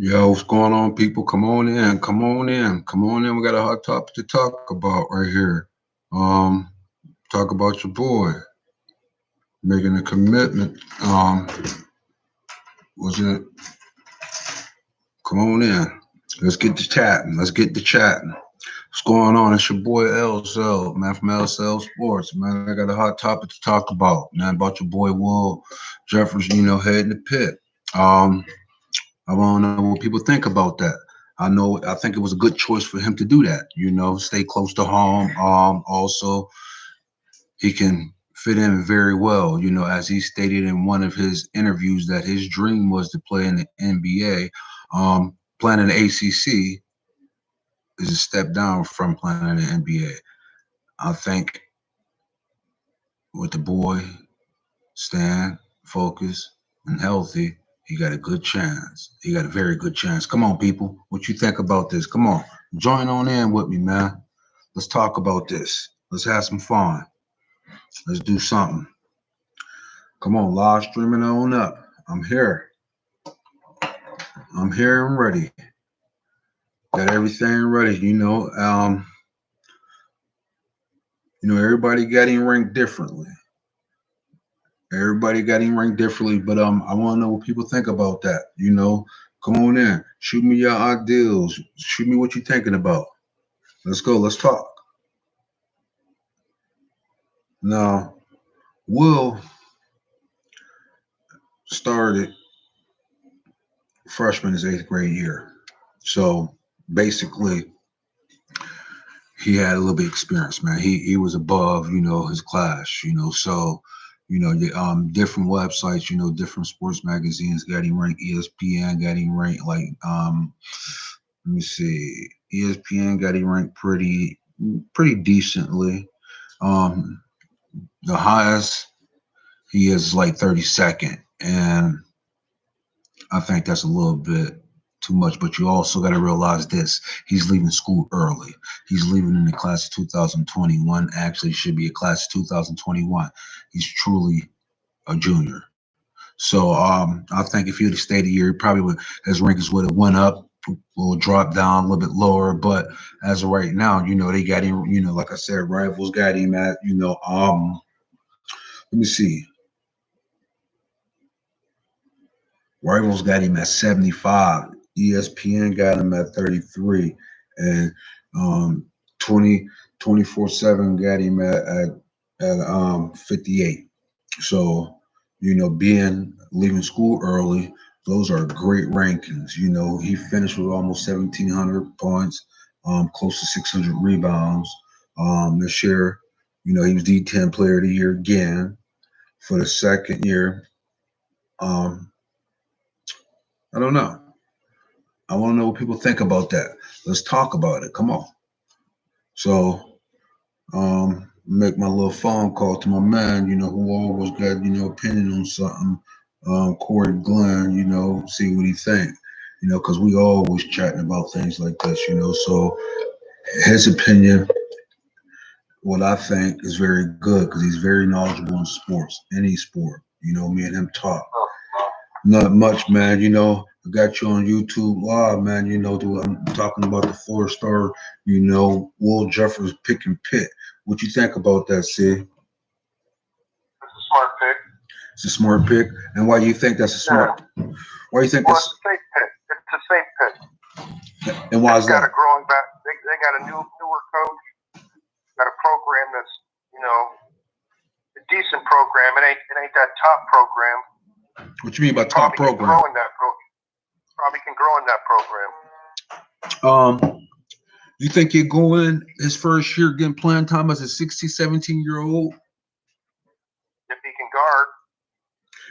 Yo, what's going on, people? Come on in. Come on in. Come on in. We got a hot topic to talk about right here. Um, Talk about your boy making a commitment. Was it? Come on in. Let's get to chatting. Let's get to chatting. What's going on? It's your boy LSelb, man, from LSelb Sports. Man, I got a hot topic to talk about, man, about your boy Will Jeffress, heading to Pitt. Um, I want to know what people think about that. I think it was a good choice for him to do that, stay close to home. Also, he can fit in very well, as he stated in one of his interviews that his dream was to play in the NBA. Playing in the ACC is a step down from playing in the NBA. I think with the boy staying focused and healthy, he got a good chance. He got a very good chance. Come on, people. What you think about this? Come on. Join on in with me, man. Let's talk about this. Let's have some fun. Let's do something. Come on, live streaming on up. I'm here. I'm here and ready. Got everything ready. Everybody got him ranked differently. Everybody got him ranked differently, but I want to know what people think about that. Come on in. Shoot me your ideals. Shoot me what you're thinking about. Let's go. Let's talk. Now, Will started freshman his 8th grade year. So basically, he had a little bit of experience, man. He was above, his class, So, different websites, different sports magazines got him ranked. ESPN got him ranked like let me see. ESPN got him ranked pretty decently. Um, the highest he is like 32nd, and I think that's a little bit too much. But you also got to realize this: he's leaving school early. He's leaving in the class of 2021. Actually, should be a class of 2021. He's truly a junior. So I think if he'd have stayed a year, he probably would his rankings would have went up, will drop down a little bit lower. But as of right now, they got him. Like I said, rivals got him at let me see. Rivals got him at 75. ESPN got him at 33, and um 20 24/7 got him at 58. So, being leaving school early, those are great rankings. He finished with almost 1,700 points, close to 600 rebounds. This year, he was D10 Player of the Year again for the second year. Um, I don't know. I want to know what people think about that. Let's talk about it. Come on. So, make my little phone call to my man, who always got, opinion on something. Corey Glenn, see what he think. Because we always chatting about things like this, So his opinion, what I think is very good because he's very knowledgeable in sports, any sport. Me and him talk. Not much, man. I got you on YouTube Live, man. I'm talking about the 4-star, Will Jeffress picking Pitt. What you think about that, Sid? It's a smart pick. It's a smart pick. And why do you think that's a smart? Why do you think Well, that's? it's a safe pick. It's a safe pick. And why is got that? a growing back. They got a newer coach. Got a program that's a decent program. It ain't that top program. What you mean by top program? Probably can grow in that program. You think he'll go in his first year getting playing time as a 16, 17-year-old? If he can guard.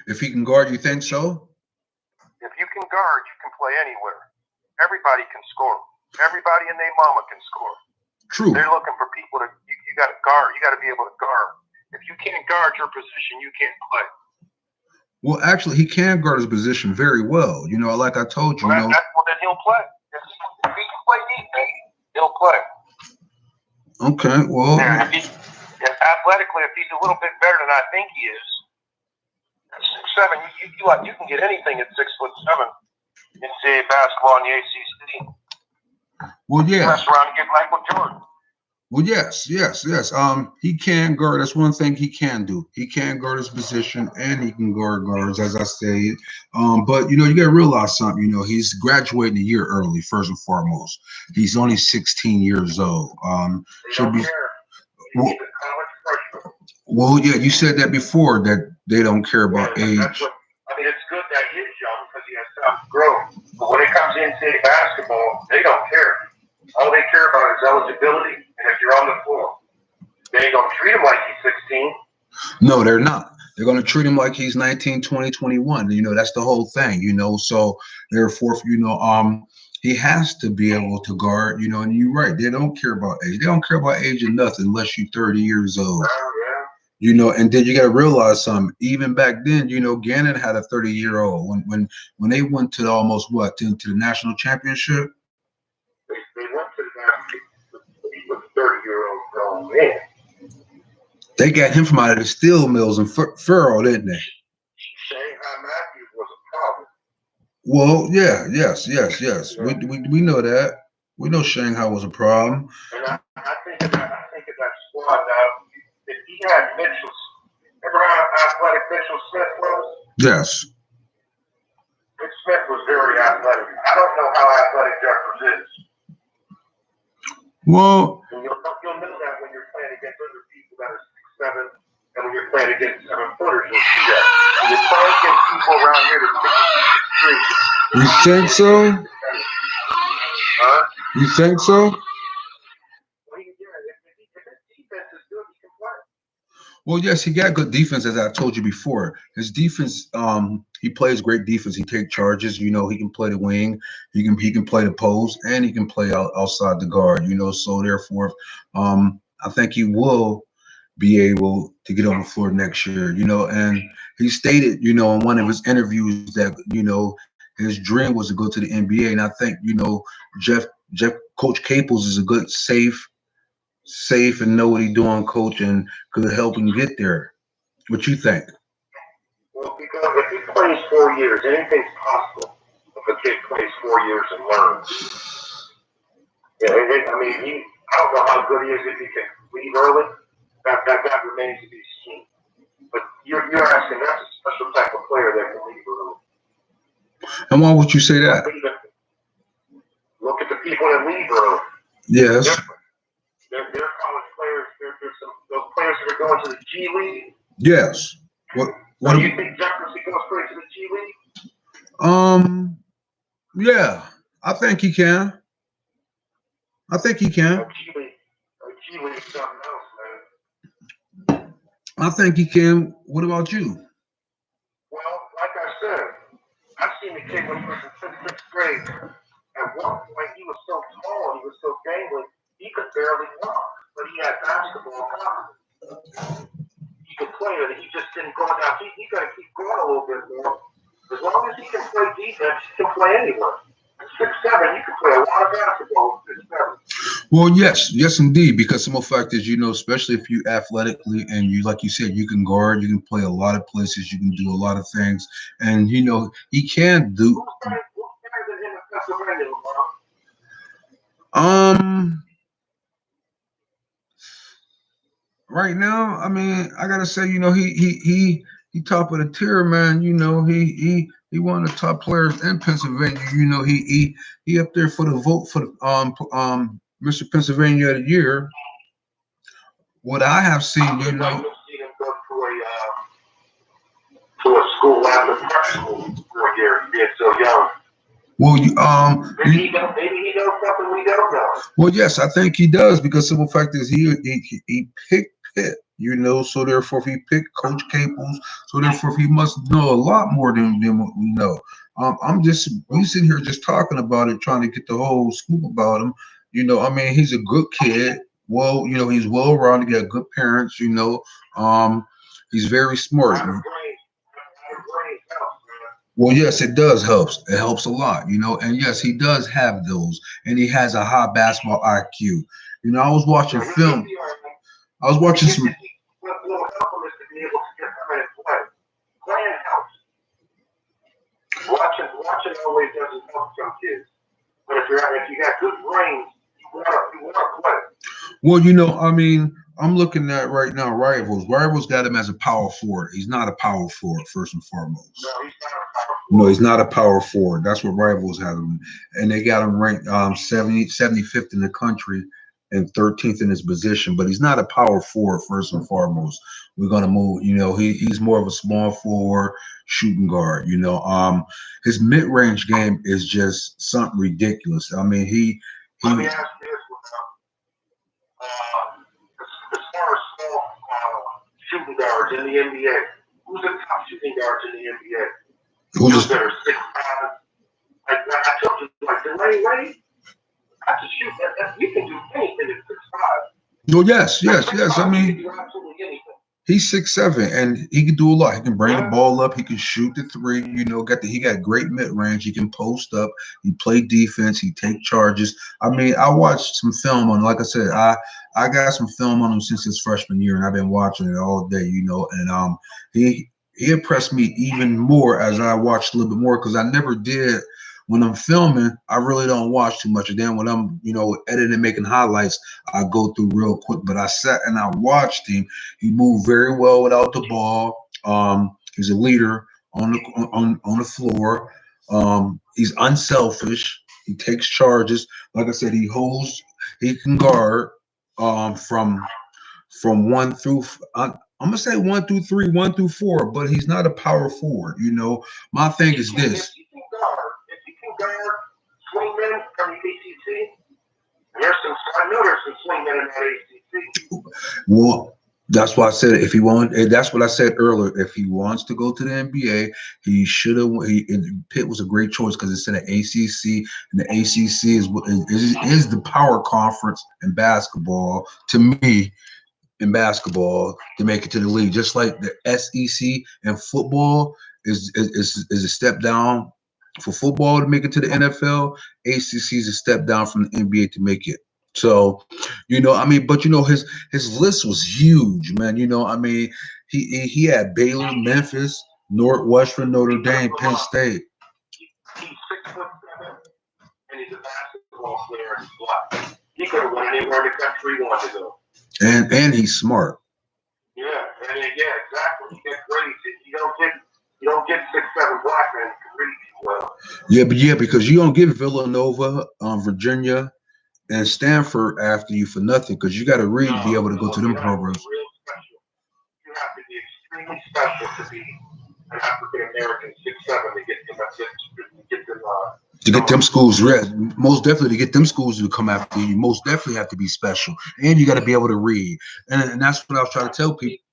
If he can guard, you think so? If you can guard, you can play anywhere. Everybody can score. Everybody and their mama can score. True. They're looking for people to. You got to guard. You got to be able to guard. If you can't guard your position, you can't play. Well, actually, he can guard his position very well. Like I told you. Well, then he'll play. If he can play defense, he'll play. Okay. Well. Yeah, if athletically, if he's a little bit better than I think he is, at 6'7", you can get anything at 6'7". NCAA basketball in the ACC. Well, yeah. Mess around and get Michael Jordan. Well, yes. He can guard. That's one thing he can do. He can guard his position, and he can guard guards, as I said. But you got to realize something. He's graduating a year early. First and foremost, he's only 16 years old. Should be. Well, yeah. You said that before that they don't care about age. It's good that he is young because he has time to grow. But when it comes to NCAA basketball, they don't care. All they care about is eligibility, and if you're on the floor. They ain't going to treat him like he's 16. No, they're not. They're going to treat him like he's 19, 20, 21. That's the whole thing, So therefore, he has to be able to guard, and you're right. They don't care about age. They don't care about age or nothing unless you're 30 years old. And then you got to realize something. Even back then, Gannon had a 30-year-old. When they went to almost to the national championship. They went to the national. He was a 30-year-old grown man. They got him from out of the steel mills in Furrow, didn't they? Shanghai Matthews was a Well, problem. yeah, yes. We know that. We know Shanghai was a problem. And I think of that squad now. If he had Mitchell, remember how athletic Mitchell Smith was? Yes. Mitch Smith was very athletic. I don't know how athletic Jeffress is. Well, and you'll know that when you're playing against other people that are 6'7", and when you're playing against 7-footers, you'll see that. When you're playing against people around here that 6'3". You think so? Huh? You think so? Well, if his defense is good, he can play. Well, yes, he got good defense, as I told you before. His defense, he plays great defense. He takes charges. He can play the wing. He can play the post, and he can play outside the guard. So therefore, I think he will be able to get on the floor next year. And he stated, in one of his interviews that his dream was to go to the NBA. And I think Coach Caples is a good safe and know what he's doing, coach, and could help him get there. What you think? Well, because if he plays 4 years, anything's possible if a kid plays 4 years and learns. Yeah, I don't know how good he is if he can leave early. That remains to be seen. But you're asking, that's a special type of player that can leave early. And why would you say that? Look at the people that leave early. Yes. They're college players. Those players that are going to the G League. Yes. What do you think Jeffress goes straight to the G League? Yeah, I think he can. A G League is something else, man. I think he can. What about you? Well, like I said, I've seen the kid when he was in 5th, 6th grade. At one point, he was so tall, he was so gangly, he could barely walk, but he had basketball confidence. He could play it, and he just didn't go down. He got to keep going a little bit more. As long as he can play defense, he can play anywhere. At 6'7", you can play a lot of basketball at 6'7". Well, yes, indeed. Because some of the fact is, especially if you athletically and you, like you said, you can guard, you can play a lot of places, you can do a lot of things, and he can do. Who's better than him in Pennsylvania, Lamar? Right now, I gotta say, he top of the tier, man. He one of the top players in Pennsylvania. He up there for the vote for the Mr. Pennsylvania of the Year. What I have seen, I would like to see him go to a school after prep school for a year, being so young. Well, maybe he knows something we don't know. Well, yes, I think he does, because simple fact is he picked Pitt, so therefore if he picked Coach Caples, so therefore he must know a lot more than what we know. We sitting here just talking about it, trying to get the whole scoop about him. He's a good kid. Well, he's well-rounded, got good parents, he's very smart. Well, yes, it does help. It helps a lot, and yes, he does have those, and he has a high basketball IQ. I was watching film. I was watching some. What will help him is to be able to get credit play. Playing helps. Watching watching always doesn't help some kids. But if you got good brains, you wanna play. Well, you know, I mean, I'm looking at right now Rivals. Rivals got him as a power forward. He's not a power forward, first and foremost. No, he's not a power forward. No, he's not a power forward. That's what Rivals had him. And they got him ranked 75th in the country and 13th in his position. But he's not a power forward, first and foremost. We're going to move, you know, he's more of a small forward shooting guard. You know, his mid-range game is just something ridiculous. I mean, Let me ask you this as far as small shooting guards in the NBA, who's the top shooting guards in the NBA? Who's that are 6'5"? Like I told you, like Dwayne Wade, that's a shoot. You can do anything at 6'5". No, yes. I mean, you can do absolutely anything. He's 6'7", and he can do a lot. He can bring the ball up. He can shoot the three. You know, he got great mid range. He can post up. He play defense. He take charges. I mean, I watched some film on. Like I said, I got some film on him since his freshman year, and I've been watching it all day. You know, and he impressed me even more as I watched a little bit more because I never did. When I'm filming, I really don't watch too much. And then when I'm, you know, editing, making highlights, I go through real quick. But I sat and I watched him. He moved very well without the ball. He's a leader on the floor. He's unselfish. He takes charges. Like I said, he can guard from 1 through. I'm gonna say 1 through 3, 1 through 4, but he's not a power forward. You know, my thing is this. If you can guard swingmen from the ACC, I know there's some swingmen in that ACC. Well, that's why I said if he wants. That's what I said earlier. If he wants to go to the NBA, he should have. Pitt was a great choice because it's in the ACC, and the ACC is the power conference in basketball. To me, in basketball, to make it to the league, just like the SEC and football is a step down. For football to make it to the NFL, ACC is a step down from the NBA to make it. So, you know, I mean, but you know, his list was huge, man. You know, I mean, he had Baylor, Memphis, Northwestern, Notre Dame, Penn State. He's 6'7", and he's a basketball player and he's black. He could have won anywhere in the country he wanted to go. And he's smart. Yeah, exactly. He gets grades. You don't get 6'7" black men to read well. Yeah, because you don't get Villanova, Virginia, and Stanford after you for nothing. Because you got to read to be able to go to them programs. Real special. You have to be extremely special to be an African American 6'7" to get them schools. Most definitely to get them schools to come after you. Most definitely have to be special, and you got to be able to read. And that's what I was trying to tell people.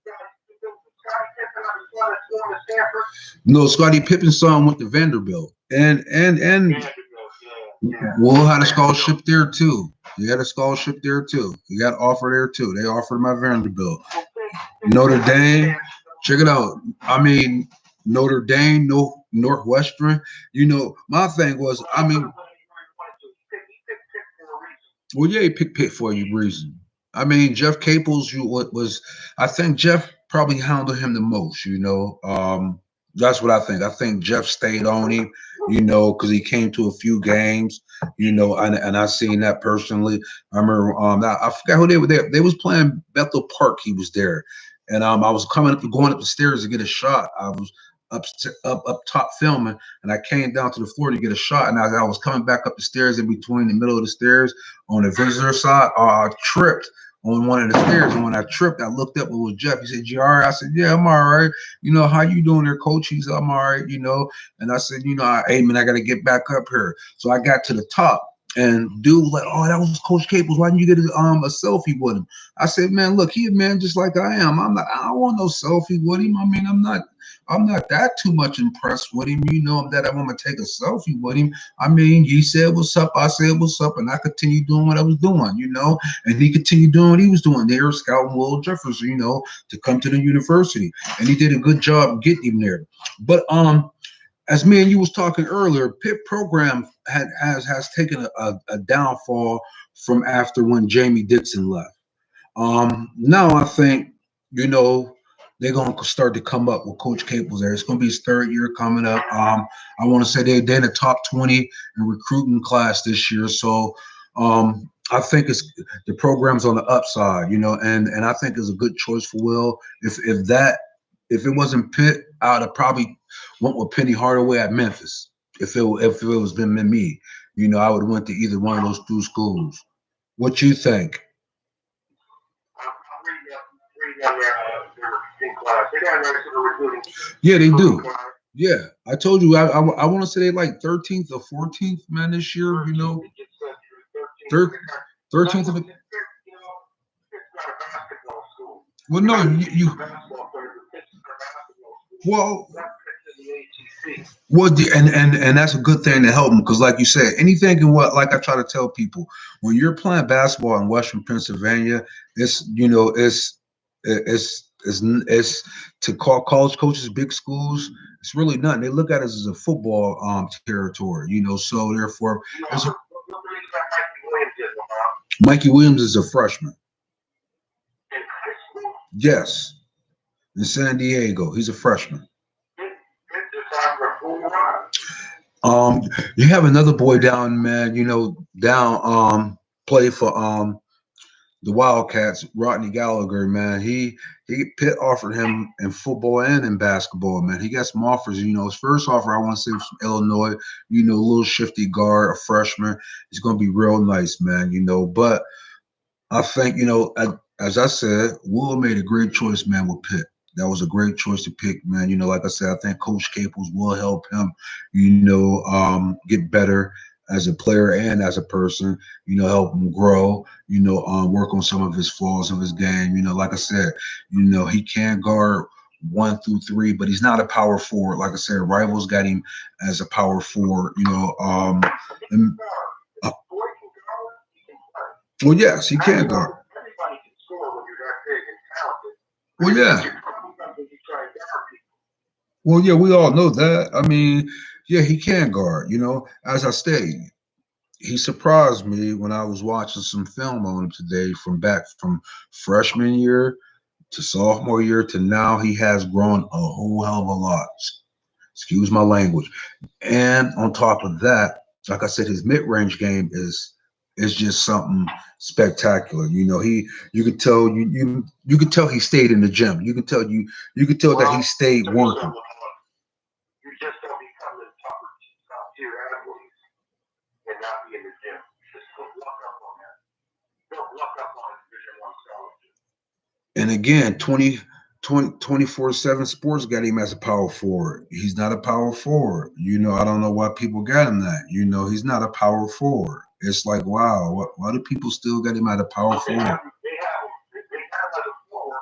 No, Scottie Pippen's son went to Vanderbilt, and Will had a scholarship there too. He had a scholarship there too. He got offered there too. They offered him at Vanderbilt. Notre Dame, check it out. I mean, Notre Dame, Northwestern. You know, my thing was, I mean, well, yeah, he picked Pitt for a reason. I mean, Jeff Capels, I think Jeff probably handled him the most, you know. That's what I think. I think Jeff stayed on him, you know, because he came to a few games, you know, and I seen that personally. I remember I forgot who they were there. They was playing Bethel Park. He was there. And I was going up the stairs to get a shot. I was up top filming, and I came down to the floor to get a shot. And I was coming back up the stairs in between the middle of the stairs on the visitor side. I tripped on one of the stairs, and when I tripped, I looked up. It was Jeff. He said, "You all right?" I said, "Yeah, I'm all right." You know, how you doing there, coach? He said, "I'm all right." You know, and I said, "You know, hey man, I got to get back up here." So I got to the top. And dude was like, "Oh, that was Coach Capels. Why didn't you get a selfie with him?" I said, "Man, look, he a man just like I am. I don't want no selfie with him. I mean, I'm not that too much impressed with him. You know, that I want to take a selfie with him. I mean, he said what's up, I said what's up, and I continued doing what I was doing, you know, and he continued doing what he was doing. They were scouting William Jeffress, you know, to come to the university, and he did a good job getting him there. But as me and you was talking earlier, Pitt program has taken a downfall from after when Jamie Dixon left. Now I think, you know, they're gonna start to come up with Coach Caples there. It's gonna be his third year coming up. I want to say they're in the top 20 in recruiting class this year. So I think it's the program's on the upside, and I think it's a good choice for Will. If it wasn't Pitt, I'd have probably went with Penny Hardaway at Memphis. If it was been me, I would have went to either one of those two schools. What you think? I'm reading their class. They got a nice little Yeah, they recruiting do. class. Yeah, I told you. I want to say they like 13th or 14th, man, this year. 13th, it gets sent Thir- through 13th. 13th of the. It's not a basketball school. Well, You're no, not you a basketball player, but it's not a basketball school. well, That's in the ATC. and that's a good thing to help them because, like you said, anything can what like I try to tell people when you're playing basketball in Western Pennsylvania, it's to call college coaches big schools. It's really nothing. They look at us as a football territory, So therefore, it's a, What the reason that Mikey Williams is, Mikey Williams is a freshman. in high school, Yes, in San Diego, he's a freshman. it's just after a full ride. You have another boy down, man. Down play for the Wildcats, Rodney Gallagher, man. He Pitt offered him in football and in basketball, man. He got some offers. His first offer I want to say was from Illinois. A little shifty guard, a freshman. He's gonna be real nice, man. But I think as I said, Will made a great choice, man, with Pitt. That was a great choice to pick, man. Like I said, I think Coach Caples will help him, get better as a player and as a person. Help him grow. Work on some of his flaws of his game. Like I said, he can guard 1 through 3, but he's not a power forward. Like I said, rivals got him as a power forward. And, uh, Boy can go, he can play. well, yes, he can guard. Everybody can score when you're that big and talented. Well, yeah. Your problem comes when you try and guard people. Well, yeah, we all know that. I mean, yeah, he can guard. As I stated, he surprised me when I was watching some film on him today from freshman year to sophomore year to now. He has grown a whole hell of a lot. Excuse my language. And on top of that, like I said, his mid-range game is just something spectacular. You could tell you could tell he stayed in the gym. You could tell that he stayed working. You just don't become the top tier athletes and not be in the gym. Just don't luck up on that. Don't luck up on a Division I scholarship. And again, 24/7 sports got him as a power forward. He's not a power forward. I don't know why people got him that. He's not a power forward. It's like, wow, why do people still got him at a power forward? They have as a forward.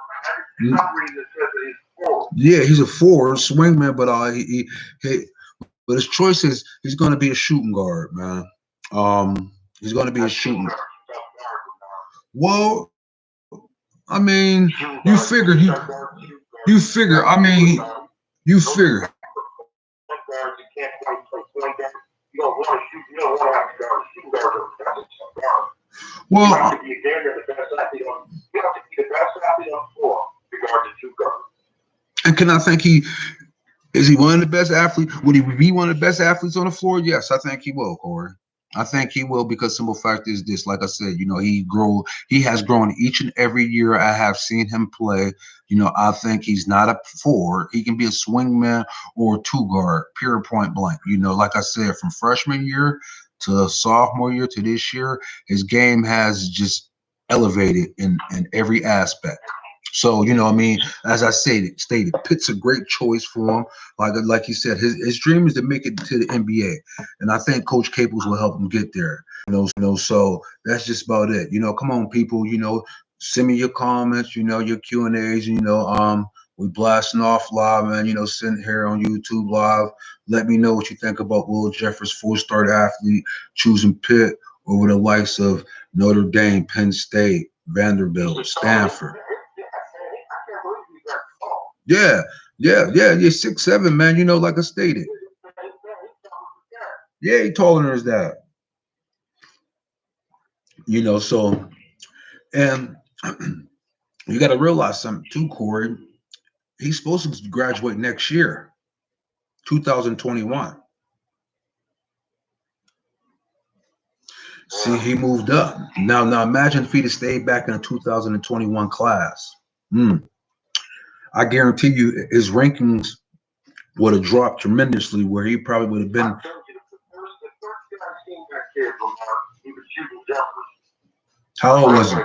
For some reason it says that he's forward. Yeah, he's a forward swingman, but but his choice is he's going to be a shooting guard, man. He's going to be a shooting. Well, I mean, you figure. I mean, you figure. Well, you have to be the best athlete on. You have to be the best athlete on the floor, regardless of two guards. And can I think is he one of the best athletes? Would he be one of the best athletes on the floor? Yes, I think he will, Corey. I think he will because simple fact is this, like I said, he has grown each and every year I have seen him play. I think he's not a forward. He can be a swingman or a two guard, pure point blank. Like I said, from freshman year to sophomore year to this year, his game has just elevated in every aspect. So, as I stated, Pitt's a great choice for him. Like he said, his dream is to make it to the NBA. And I think Coach Caples will help him get there. So that's just about it. Come on, people, send me your comments, your Q&As, we blasting off live, man, sitting here on YouTube live. Let me know what you think about Will Jeffress, 4-star athlete, choosing Pitt over the likes of Notre Dame, Penn State, Vanderbilt, Stanford. Yeah, 6'7", man. Like I stated. Yeah, he taller than his dad. So, and you got to realize something too, Corey. He's supposed to graduate next year, 2021. See, he moved up. Now imagine if he'd have stayed back in the 2021 class. I guarantee you his rankings would have dropped tremendously, where he probably would have been. The first guy I seen that kid from he was shooting Jeffress. How old was he?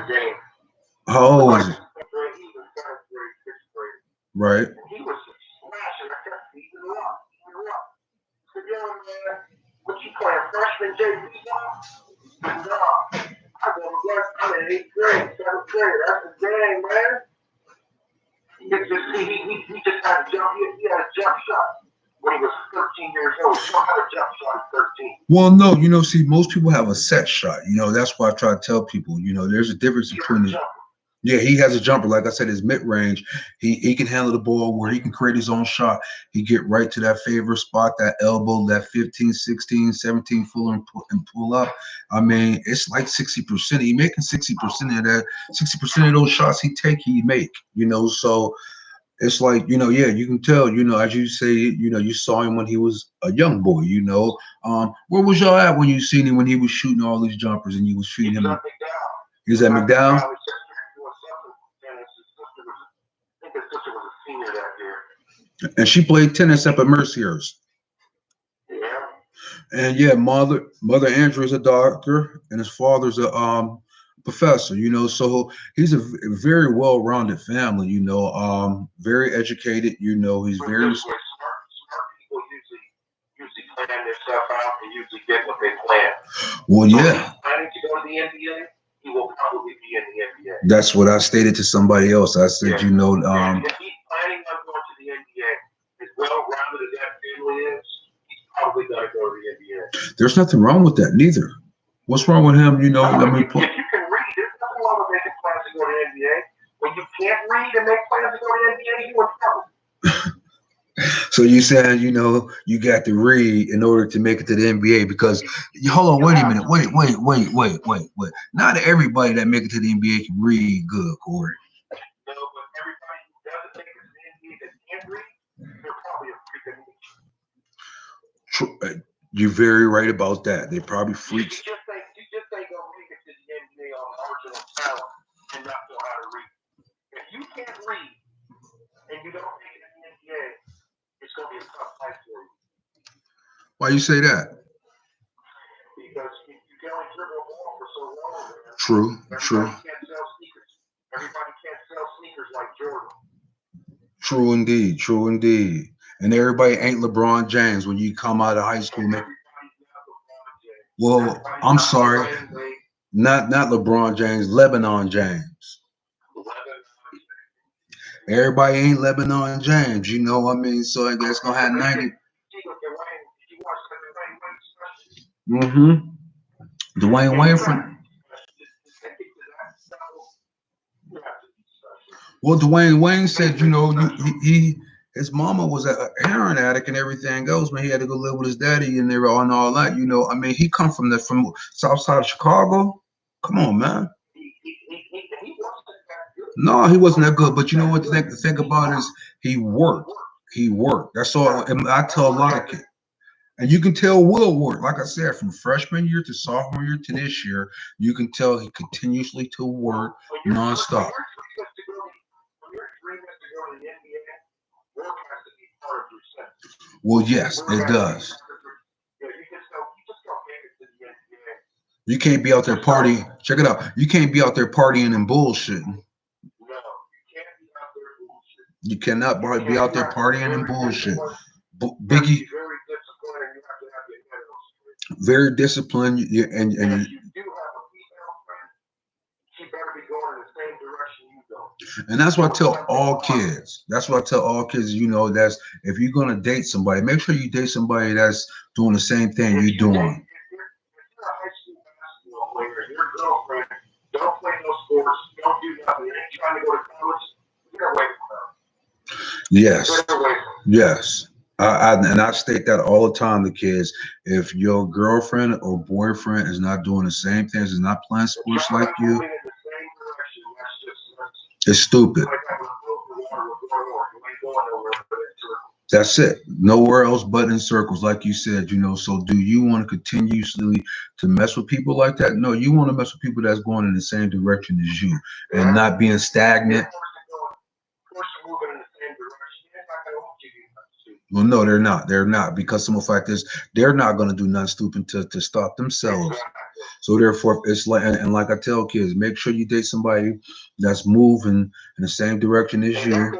How old was he? He was 7th grade, 6th grade. Right. And he was just smashing. I kept beating him up. I said, yo, man, what you playing, freshman JV now? No. I go, I'm in 8th grade, 7th grade. That's the game, man. He just had a jump. He had a jump shot when he was 13 years old. He don't have a jump shot at 13. Well, no, see, most people have a set shot. That's why I try to tell people, there's a difference between the. Yeah, he has a jumper. Like I said, his mid-range, he can handle the ball where he can create his own shot. He get right to that favorite spot, that elbow, that 15, 16, 17 full and pull up. I mean, it's like 60%. He making 60% of that. 60% of those shots he make, so it's like, yeah, you can tell, as you say, you saw him when he was a young boy, where was y'all at when you seen him when he was shooting all these jumpers and you was feeding him? He was at McDowell? His sister was a senior that year. And she played tennis up at Mercyhurst. Yeah. And yeah, mother Andrew is a doctor, and his father's a professor. So he's a very well-rounded family. Very educated. He's very smart people usually plan their stuff out and usually get what they plan. Well, so yeah. If he's planning to go to the NBA, he will probably be in the NBA. That's what I stated to somebody else. I said, if he's planning on going to the NBA, as well-rounded as that family is, he's probably going to go to the NBA. There's nothing wrong with that, neither. What's wrong with him? If you can read, there's nothing wrong with making plans to go to the NBA. When you can't read and make plans to go to the NBA, you're in trouble. So you saying, you got to read in order to make it to the NBA because, hold on, wait a minute. Wait. Not everybody that make it to the NBA can read good, Corey. No, but everybody who doesn't make it to the NBA that can't read, they're probably a freak of nature. You're very right about that. They're probably freaks. You just ain't gonna make it to the NBA on marginal talent and not know how to read. If you can't read and you don't make it to the NBA, it's gonna be a tough life for you. Why you say that? Because you can only dribble a ball for so long, man. True. Everybody can't sell sneakers. Everybody can't sell sneakers like Jordan. True indeed. And everybody ain't LeBron James when you come out of high school. Well, I'm sorry. Not LeBron James, Lebanon James. Everybody ain't Lebanon James, I mean? So that's going to have 90. Dwayne Wayne from. Well, Dwayne Wayne said, his mama was a heroin addict and everything else, man. He had to go live with his daddy and they were on all that, I mean, he come from south side of Chicago. Come on, man. No, he wasn't that good. But you know what the thing about is he worked. That's all. And I tell a lot of kids. And you can tell Will work. Like I said, from freshman year to sophomore year to this year, you can tell he continuously to work nonstop. Well, yes, it does. You can't be out there partying. Check it out. You can't be out there partying and bullshitting. No, you can't be out there bullshitting. You cannot be out there partying and bullshit. Biggie, very disciplined, and if you do have a female friend, she better be going in the same direction you go. And that's what I tell all kids. That's that's if you're gonna date somebody, make sure you date somebody that's doing the same thing you're doing. If you're a high school basketball player and your girlfriend don't play no sports, don't do nothing, ain't trying to go to college, get away from her. Yes. Get away from her. Yes. I state that all the time to kids. If your girlfriend or boyfriend is not doing the same things, is not playing sports like you, it's stupid. That's it. Nowhere else but in circles, like you said, So do you want to continuously to mess with people like that? No, you want to mess with people that's going in the same direction as you and not being stagnant. Well, no, they're not. They're not, because some of the fact is they're not going to do nothing stupid to stop themselves. So therefore, it's like, and like I tell kids, make sure you date somebody that's moving in the same direction as you.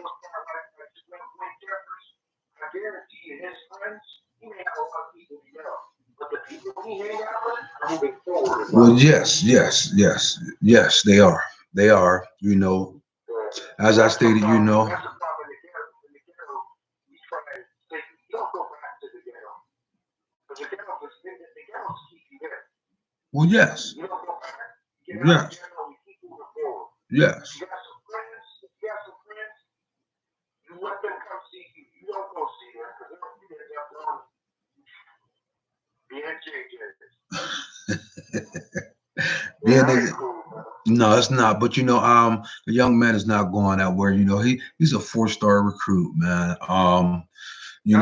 Well, yes, they are. They are. As I stated, Well, yes, yes, yes. Yeah, no, it's not. But the young man is not going out where he's a 4-star recruit, man. He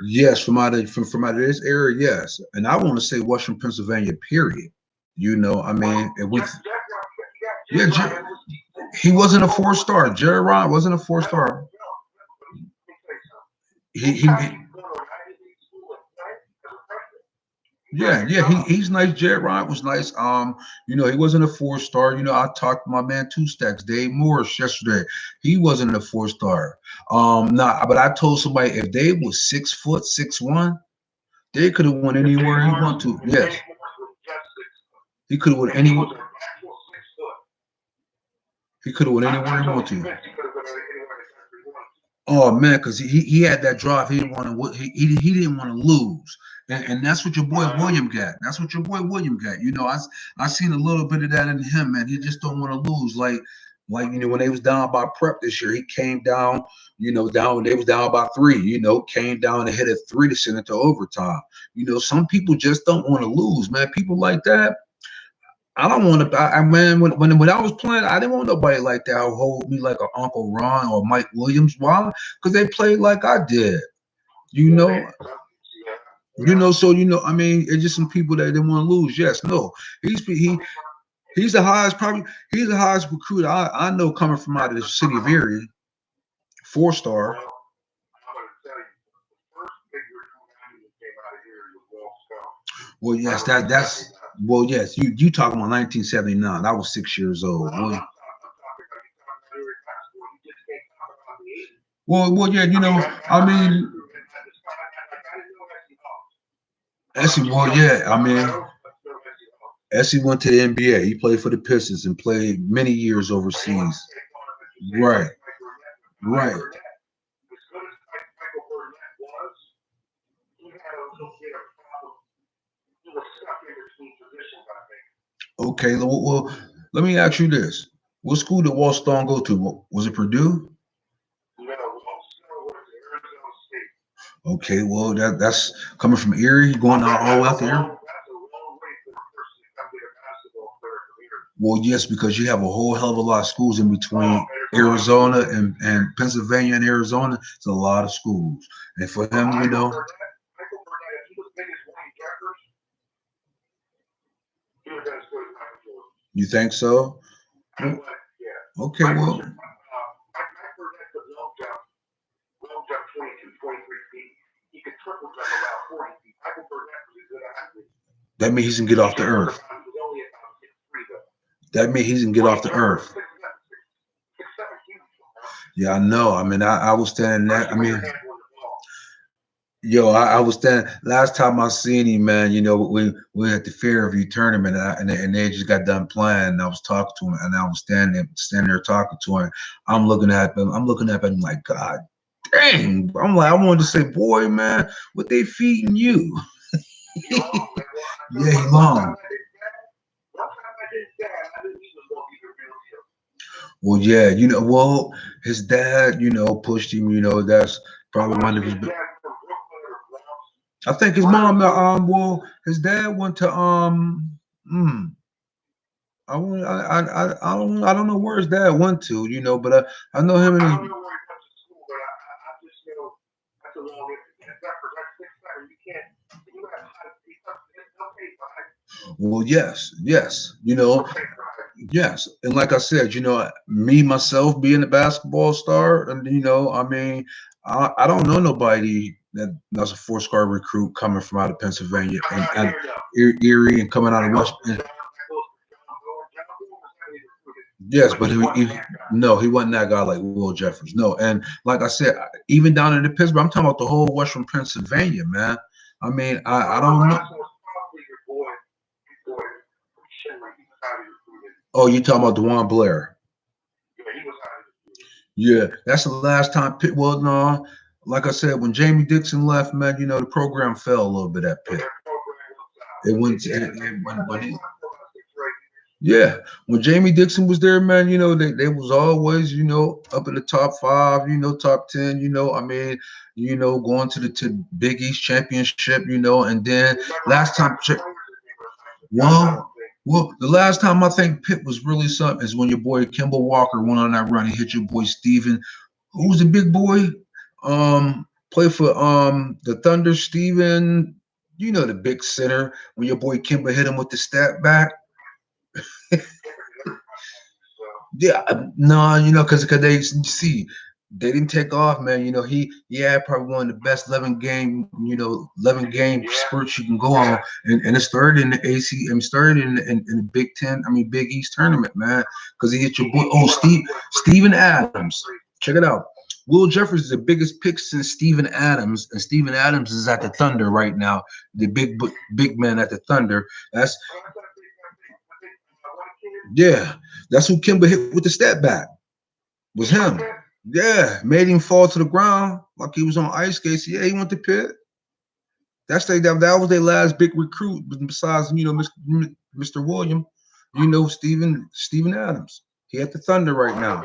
yes, from out of this area, yes, and I want to say Western Pennsylvania, period. I mean, if we yeah, he wasn't a 4-star. Jerry Ryan wasn't a 4-star. He he's nice. Jared Ryan was nice. He wasn't a 4-star. I talked to my man Two Stacks, Dave Morris, yesterday. He wasn't a 4-star. Nah, but I told somebody if Dave was 6 foot 6'1", they could have won anywhere he wanted to. Yes, he could have won anywhere. He could have won anywhere he wanted to. Oh man, because he had that drive. He didn't want to. He didn't want to lose, and that's what your boy William got. That's what your boy William got. I seen a little bit of that in him, man. He just don't want to lose. Like when they was down by prep this year, he came down. Down when they was down by 3. Came down and hit a 3 to send it to overtime. Some people just don't want to lose, man. People like that. I don't want to. Man, when I was playing, I didn't want nobody like that who hold me like an Uncle Ron or Mike Williams. Why? Because they played like I did. You know. So I mean, it's just some people that didn't want to lose. Yes, no. He's the highest, probably. He's the highest recruit I know coming from out of the city of Erie. 4-star. Well, yes, that's well, yes. You talking about 1979? I was 6 years old. Well, yeah. I mean, Essie. Well, yeah. I mean, Essie went to the NBA. He played for the Pistons and played many years overseas. Right. Right. Okay. Well, let me ask you this: what school did Walt Stone go to? Was it Purdue? Okay. Well, that's coming from Erie, going all the way out there. Well, yes, because you have a whole hell of a lot of schools in between Arizona and Pennsylvania and Arizona. It's a lot of schools, and for him, you think so? Okay, well, that means he can get off the earth. That means he can get off the earth. Yeah, I know. I mean, I was standing that. I mean, yo, I was standing last time I seen him, man. We at the Fairview tournament, and they just got done playing. And I was talking to him, and I was standing there talking to him. I'm looking at him. I'm looking at him like, God dang. I'm like, I wanted to say, boy, man, what they feeding you? Yeah, he long. Well, yeah, well, his dad, pushed him. That's probably one of his. I think his mom. Well, his dad went to I don't know where his dad went to. But I know him and his. too long. If that's 6'7", you can't. You got no Well, yes. You know, yes, and like I said, you know, me myself being a basketball star, and you know, I mean, I don't know nobody that's a four-star recruit coming from out of Pennsylvania and Erie and coming out of West. Yes, but no, he wasn't that guy like Will Jeffress. No, and like I said, even down in the Pittsburgh, I'm talking about the whole Western Pennsylvania, man. I mean, I don't know. Oh, you talking about DeJuan Blair? Yeah, that's the last time Pitt. Well, no, like I said, when Jamie Dixon left, man, you know the program fell a little bit at Pitt. It went. Yeah, when Jamie Dixon was there, man, you know they was always, you know, up in the top 5, you know, top 10, you know. I mean, you know, going to Big East championship, you know, and then last time. The last time I think Pitt was really something is when your boy Kimball Walker went on that run and hit your boy Steven. Who's the big boy? Play for the Thunder, Steven. You know the big center when your boy Kimber hit him with the step back. Yeah, no, you know, because they see they didn't take off, man. You know, he had probably one of the best 11 game spurts you can go on, and it's third in the AC, and third in the Big Ten, Big East tournament, man, because he hit your boy. Oh, Steven Adams, check it out. Will Jeffress is the biggest pick since Steven Adams, and Steven Adams is at the Thunder right now, the big man at the Thunder. That's who Kimber hit with the step back. Was him. Yeah, made him fall to the ground like he was on ice skates. Yeah, he went to Pitt. That was their last big recruit, besides, you know, Mr. William, you know, Steven Adams. He at the Thunder right now.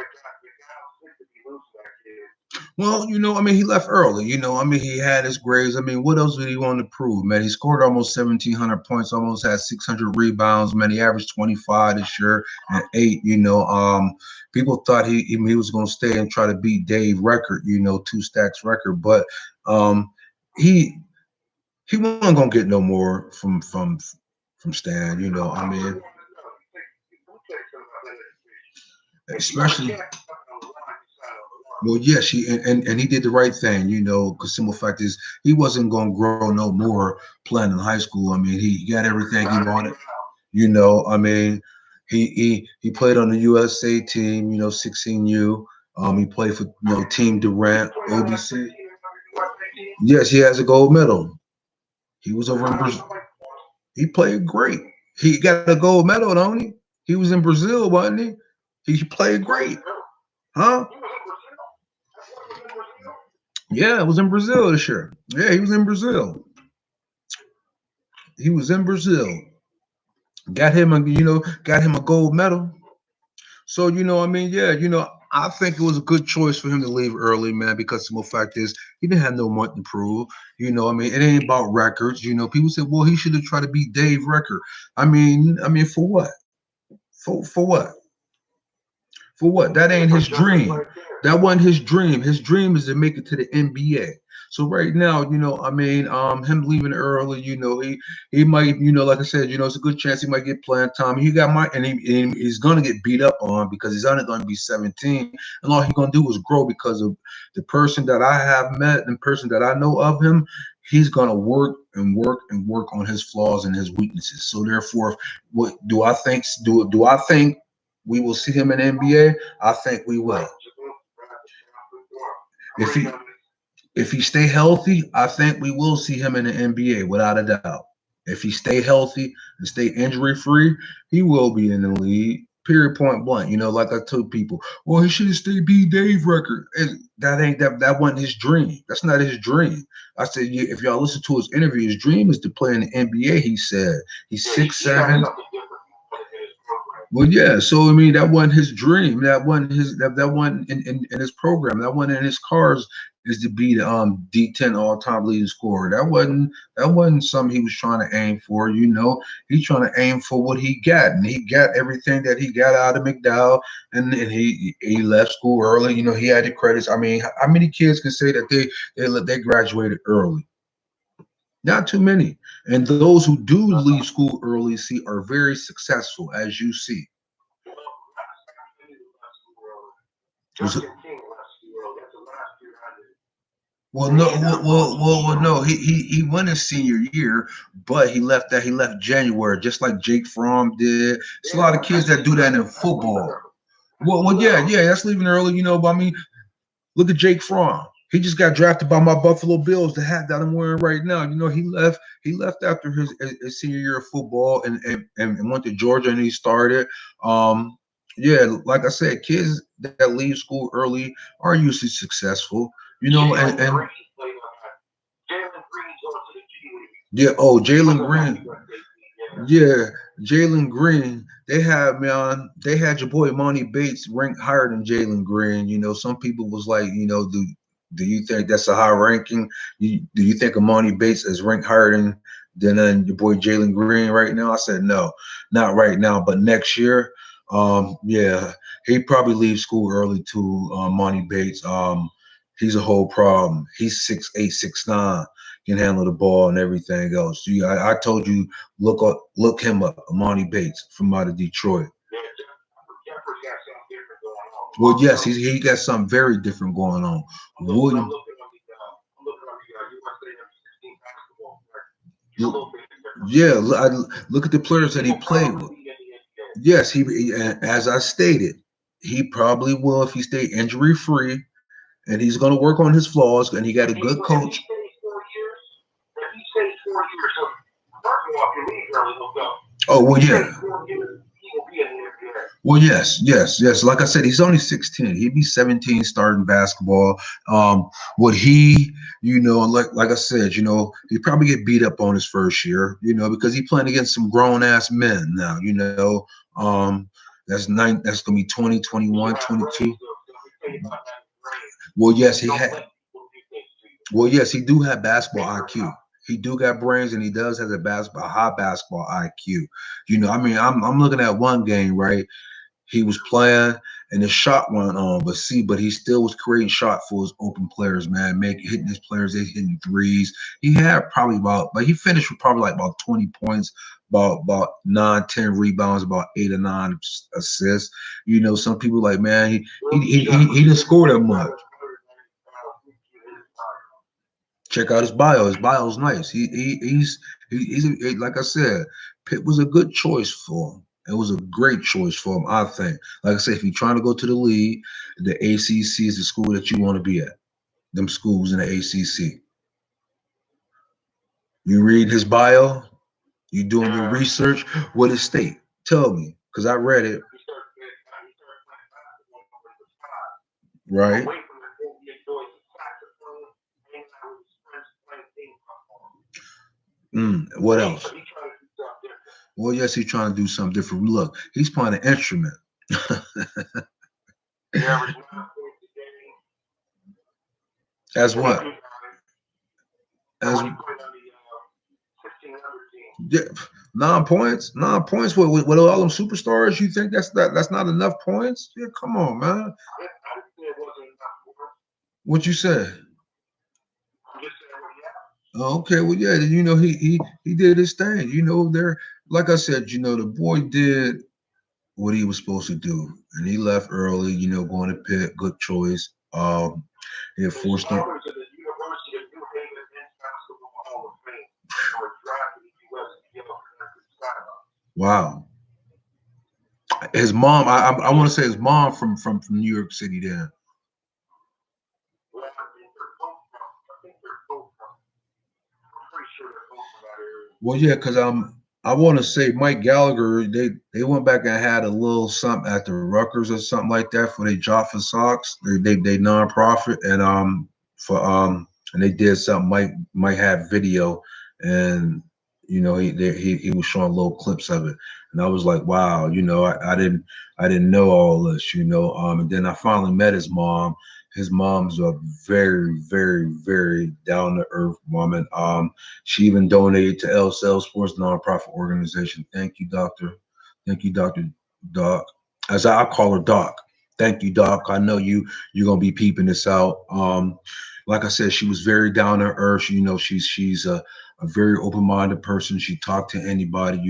Well, you know, he left early. You know, he had his grades. What else did he want to prove, man? He scored almost 1,700 points, almost had 600 rebounds, man. He averaged 25 this year and 8. You know, people thought he was going to stay and try to beat Dave's record, you know, 2 stacks record, but he wasn't going to get no more from Stan. You know, especially. Well, yes, and he did the right thing, you know, because simple fact is he wasn't going to grow no more playing in high school. He got everything he wanted, you know. He played on the USA team, you know, 16U. He played for, you know, Team Durant, OBC. Yes, he has a gold medal. He was over in Brazil. He played great. He got a gold medal, don't he? He was in Brazil, wasn't he? He played great, huh? Yeah, it was in Brazil this year. Yeah, he was in Brazil. He was in Brazil. Got him a gold medal. So, you know, yeah, you know, I think it was a good choice for him to leave early, man, because the fact is he didn't have no money to prove. You know, it ain't about records. You know, people said, well, he should have tried to beat Dave's record. For what? For what? For what? That ain't his dream. That wasn't his dream. His dream is to make it to the NBA. So right now, you know, him leaving early, you know, he might, you know, like I said, you know, it's a good chance he might get playing time. He got he's gonna get beat up on because he's only gonna be 17, and all he's gonna do is grow because of the person that I have met and person that I know of him. He's gonna work and work and work on his flaws and his weaknesses. So therefore, what do I think? Do I think we will see him in NBA? I think we will. If he stay healthy, I think we will see him in the NBA without a doubt. If he stay healthy and stay injury free, he will be in the league. Period. Point blank. You know, like I told people, well, he should have stayed beat Dave's record. That wasn't his dream. That's not his dream. I said, if y'all listen to his interview, his dream is to play in the NBA. He said he's 6'7". Well, yeah. So that wasn't his dream. That wasn't his. That wasn't in his program. That wasn't in his cards is to be the D10 all-time leading scorer. That wasn't something he was trying to aim for. He's trying to aim for what he got, and he got everything that he got out of McDowell, and he left school early. He had the credits. I mean, how many kids can say that they graduated early? Not too many. And those who do leave school early are very successful, as you see. Well, no, no. He won his senior year, but he left January, just like Jake Fromm did. It's a lot of kids that do that in football. Well, yeah, that's leaving early, but I mean, look at Jake Fromm. He just got drafted by my Buffalo Bills, the hat that I'm wearing right now. He left after his senior year of football and went to Georgia, and he started. Yeah, like I said, kids that leave school early are usually successful. And yeah, oh, Jalen Green. Yeah, Jalen Green. They had your boy Monty Bates ranked higher than Jalen Green. Some people was like, do you think that's a high ranking? Do you think Monty Bates is ranked higher than your boy Jalen Green right now? I said no, not right now, but next year. Yeah, he probably leaves school early too. Monty Bates. He's a whole problem. He's 6'8", 6'9", can handle the ball and everything else. I told you, look him up, Monty Bates from out of Detroit. Well, yes, he got something very different going on. William. Yeah, look at the players that he played with. Yes, as I stated, he probably will if he stay injury free, and he's going to work on his flaws, and he got a good coach. Oh, well, yeah. Well, yes. Like I said, he's only 16. He'd be 17 starting basketball. Would he, like I said, he'd probably get beat up on his first year, because he's playing against some grown ass men now, that's going to be 20, 21, 22. Well, yes, he do have basketball IQ. He do got brains, and he does have a high basketball IQ. I mean, I'm looking at one game, right? He was playing, and the shot went on, but he still was creating shot for his open players, man. Hitting his players, they hitting threes. He had probably but he finished with probably like about 20 points, about 9, 10 rebounds, about 8 or 9 assists. Some people like, man, he didn't score that much. Check out his bio. His bio's nice. He's like I said, Pitt was a good choice for him. It was a great choice for him, I think. Like I said, if you're trying to go to the league, the ACC is the school that you want to be at. Them schools in the ACC. You read his bio. You doing your research. What his state? Tell me, because I read it. Right. What else? Well, yes, he's trying to do something different. Look, he's playing an instrument. As what? As yeah, 9 points. 9 points with all them superstars. You think that's not enough points? Yeah, come on, man. What you said? Okay, well, yeah, he did his thing. Like I said, the boy did what he was supposed to do, and he left early. Going to Pitt, good choice. He had 4 stars. Wow. His mom, I want to say his mom from New York City then. Well, yeah, because I want to say Mike Gallagher, they went back and had a little something at the Rutgers or something like that for their Jaffa Sox. They nonprofit, and and they did something. Mike had video, and he was showing little clips of it. And I was like, wow, I didn't know all this, and then I finally met his mom. His mom's a very, very, very down to earth woman. She even donated to LSelb Sports nonprofit organization. Thank you, Doctor. Thank you, Doctor Doc. As I call her Doc. Thank you, Doc. I know you're gonna be peeping this out. Like I said, she was very down to earth. She's a very open-minded person. She talked to anybody.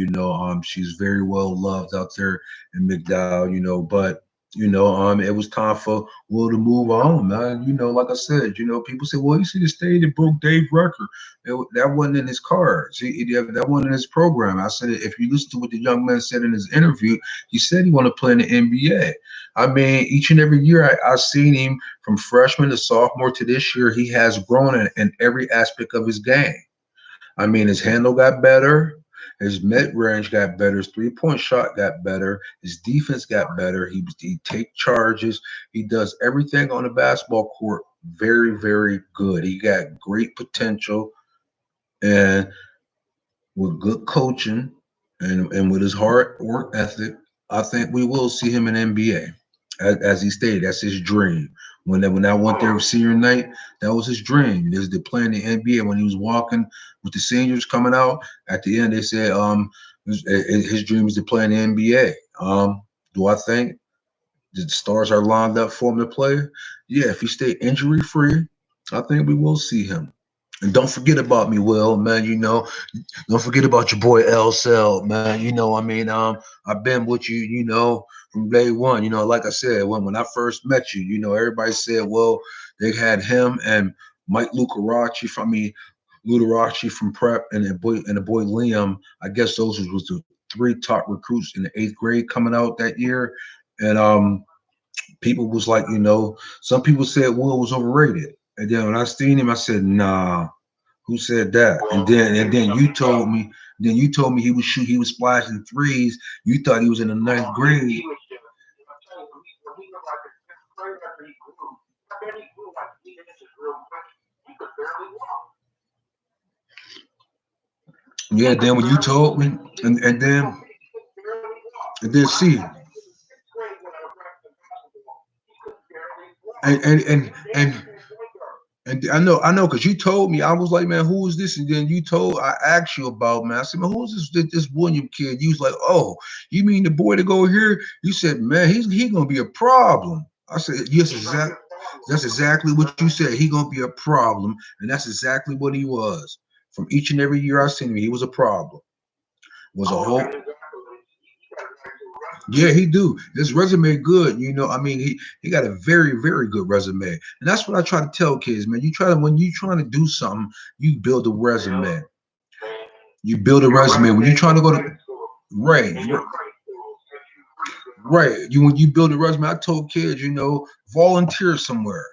She's very well loved out there in McDowell. But it was time for Will to move on, man. Like I said, people say, well, he should have stayed and broke Dave's record. That wasn't in his cards. That wasn't in his program. I said, if you listen to what the young man said in his interview, he said he wanted to play in the NBA. I mean, each and every year I've seen him from freshman to sophomore to this year. He has grown in every aspect of his game. I mean, his handle got better. His mid range got better. His 3-point shot got better. His defense got better. He take charges. He does everything on the basketball court very, very good. He got great potential, and with good coaching and with his hard work ethic, I think we will see him in NBA. As he stated, that's his dream. When I went there senior night, that was his dream. Is to play in the NBA. When he was walking with the seniors coming out at the end, they said his dream is to play in the NBA. Do I think the stars are lined up for him to play? Yeah, if he stay injury free, I think we will see him. And don't forget about me, Will, man. Don't forget about your boy LSelb, man. I've been with you, from day one. Like I said, when I first met you, everybody said, well, they had him and Mike Ludarachi from Prep, and the boy Liam. I guess those was the three top recruits in the 8th grade coming out that year. And people was like, some people said Will was overrated. And then when I seen him, I said, nah, who said that? And then you told me he was splashing threes. You thought he was in the ninth grade. He was just, when he was like a 6th grade after he grew, I bet he grew like 3 inches real quick. He could barely walk. Yeah, then when you told me, and then He could barely walk. and then When I see, met him in the 6th grade when I was practicing basketball, he could barely walk. and and He and was damn and, near point guard. and I know, because you told me. I was like, man, who is this? And then I asked you about, man. I said, man, who is this William kid? You was like, oh, you mean the boy to go here? You said, man, he gonna be a problem. I said, yes, He's gonna be exactly. a problem. That's exactly what you said. He gonna be a problem, and that's exactly what he was. From each and every year I seen him, he was a problem. Was a Oh, whole exactly. He got a nice little Yeah, resume. he do. His resume good. I mean, he got a very, very good resume. And that's what I try to tell kids, man. When you trying to do something, you build a Yeah, resume. man. You build a Your resume. When resume you're and trying your to go to credit score. right, And your credit score will set you free, bro. right. When you build a resume, I told kids, volunteer somewhere.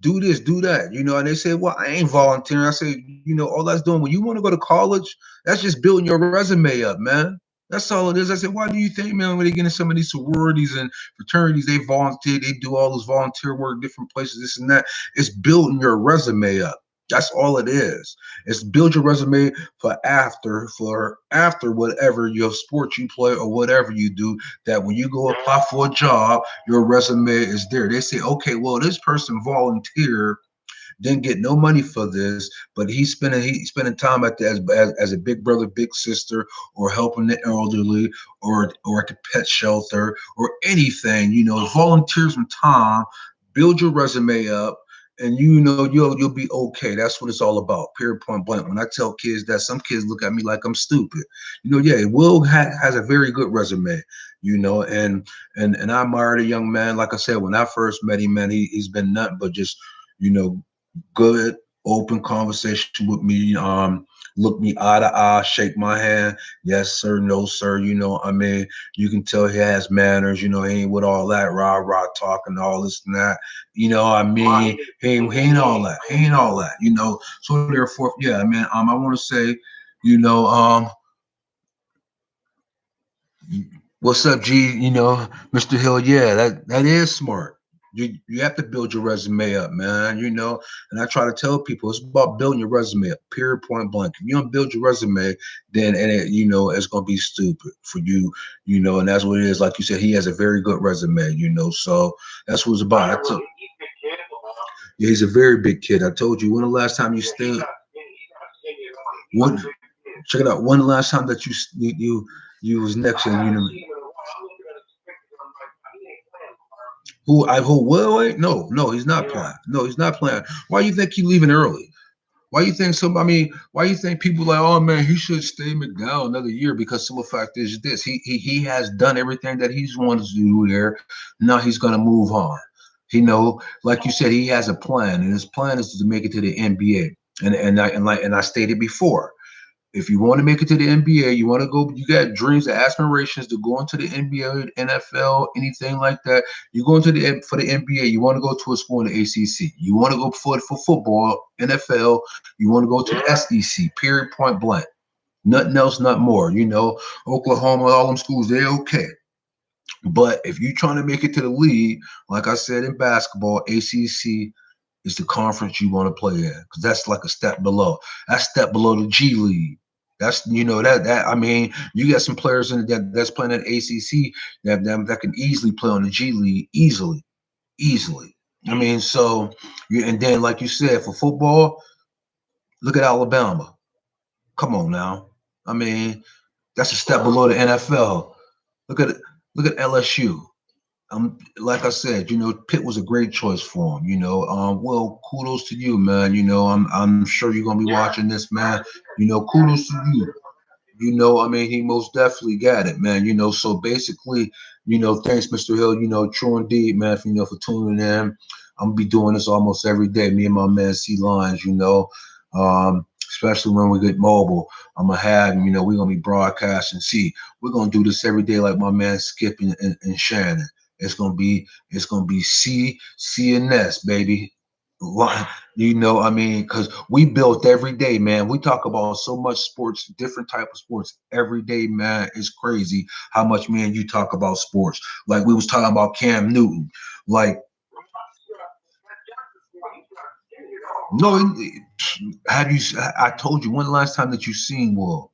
Do this, do that. And they say, well, I ain't volunteering. I say, all that's doing when you want to go to college, that's just building your resume up, man. That's all it is. I said, why do you think, man, when they get in some of these sororities and fraternities, they volunteer, they do all this volunteer work, different places, this and that. It's building your resume up. That's all it is. It's build your resume for after whatever your sport you play or whatever you do. That when you go apply for a job, your resume is there. They say, okay, well, this person volunteered, didn't get no money for this, but he's spending time at as a big brother, big sister, or helping the elderly, or at the pet shelter, or anything. Volunteer some time, build your resume up, and you'll be okay. That's what it's all about. Period. Point blank. When I tell kids that, some kids look at me like I'm stupid. Yeah, Will has a very good resume. And I admire the young man. Like I said, when I first met him, man, he's been nothing but just you know good, open conversation with me. Look me eye to eye, shake my hand. Yes, sir. No, sir. I mean, you can tell he has manners. He ain't with all that rah rah talking, all this and that. I mean, he ain't all that. He ain't all that. So therefore, yeah, man. I want to say, you know, um, what's up, G? Mr. Hill. Yeah, that is smart. You have to build your resume up, man. And I try to tell people it's about building your resume up. Period. Point blank. If you don't build your resume, then it's gonna be stupid for you. And that's what it is. Like you said, he has a very good resume. So that's what it's about. Yeah, he's a very big kid. I told you. When the last time you stayed? When check it out. When the last time that you was next to who wait, no, he's not playing. No, he's not playing. Why you think he leaving early? Why you think why you think people like, oh man, he should stay McDowell another year? Because simple fact is this: he has done everything that he's wanted to do there. Now he's gonna move on. Like you said, he has a plan, and his plan is to make it to the NBA. And I stated before, if you want to make it to the NBA, you want to go, you got dreams, aspirations to go into the NBA, NFL, anything like that. You go into for the NBA, you want to go to a school in the ACC. You want to go for football, NFL. You want to go to the SEC. Period. Point blank. Nothing else, not more. Oklahoma, all them schools, they're okay. But if you're trying to make it to the league, like I said in basketball, ACC is the conference you want to play in, because that's like a step below. That's step below the G League. That's that I mean, you got some players in that's playing at ACC that can easily play on the G League easily. I mean, so and then like you said, for football, look at Alabama. Come on now. I mean, that's a step below the NFL. Look at LSU. Like I said, Pitt was a great choice for him. Well, kudos to you, man. I'm sure you're gonna be watching this, man. Kudos to you. I mean, he most definitely got it, man. So basically, thanks, Mr. Hill. True indeed, man. For tuning in. I'm gonna be doing this almost every day. Me and my man C Lines, especially when we get mobile. I'm gonna have, we're gonna be broadcasting. See, we're gonna do this every day, like my man Skip and Shannon. It's gonna be C and S, baby. I mean, because we built every day, man. We talk about so much sports, different type of sports every day, man. It's crazy how much, man, you talk about sports. Like we was talking about Cam Newton. Like, no, have you? I told you, when the last time that you seen Will?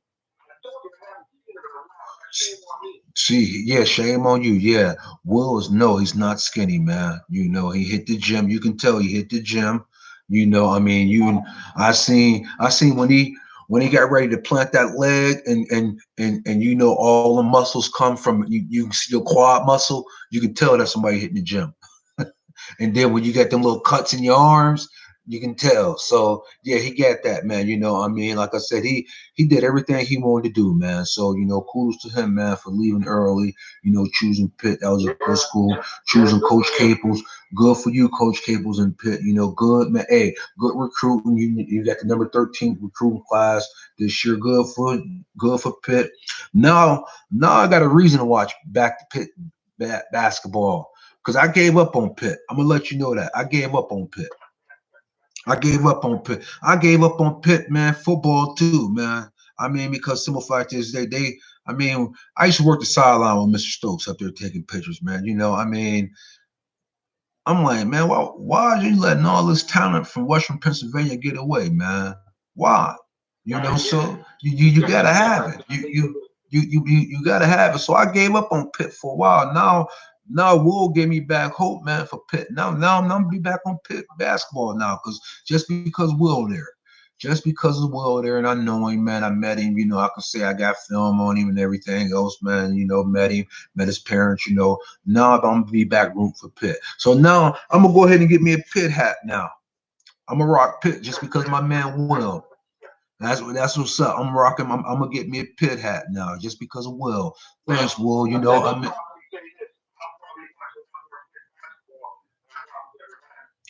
See, yeah, shame on you. Yeah, Will is no, he's not skinny, man. He hit the gym. You can tell he hit the gym. I mean, I seen when he got ready to plant that leg, and all the muscles come from you can see your quad muscle. You can tell that somebody hitting the gym. And then when you got them little cuts in your arms, you can tell. So yeah, he got that, man. I mean, like I said, he did everything he wanted to do, man. So kudos to him, man, for leaving early. Choosing Pitt. That was a good school. Choosing Coach Caples. Good for you, Coach Caples and Pitt. Good, man. Hey, good recruiting. You got the number 13 recruiting class this year. Good for Pitt. Now I got a reason to watch back to Pitt basketball. Because I gave up on Pitt. I'm going to let you know that. I gave up on Pitt. I gave up on Pitt. I gave up on Pitt, man. Football, too, man. I mean, because simple fact is, I mean, I used to work the sideline with Mr. Stokes up there taking pictures, man. I mean, I'm like, man, why are you letting all this talent from Western Pennsylvania get away, man? Why? So you gotta have it. You gotta have it. So I gave up on Pitt for a while. Now Will gave me back hope, man, for Pitt. Now I'm gonna be back on Pitt basketball now, just because Will there. Just because of Will there, and I know him, man. I met him, I can say I got film on him and everything else, man. Met him, met his parents, Now I'm gonna be back rooting for Pitt. So now I'm gonna go ahead and get me a Pitt hat now. I'm gonna rock Pitt just because my man Will. That's what's up. I'm rocking. I'm gonna get me a Pitt hat now, just because of Will. Thanks, Will.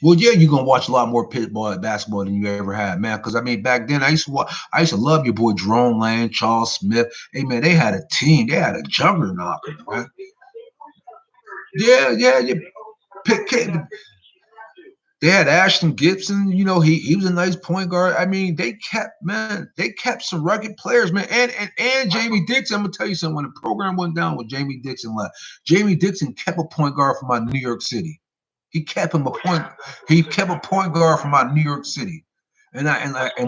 Well, yeah, you're gonna watch a lot more Pitt ball basketball than you ever had, man. Because I mean, back then I used to love your boy Jerome Lane, Charles Smith. Hey, man, they had a team. They had a juggernaut, man. Yeah. Pitt, they had Ashton Gibson. He was a nice point guard. I mean, they kept some rugged players, man. And Jamie Dixon. I'm gonna tell you something. When the program went down with Jamie Dixon left, Jamie Dixon kept a point guard from my New York City. He kept him a point. He kept a point guard from out New York City, and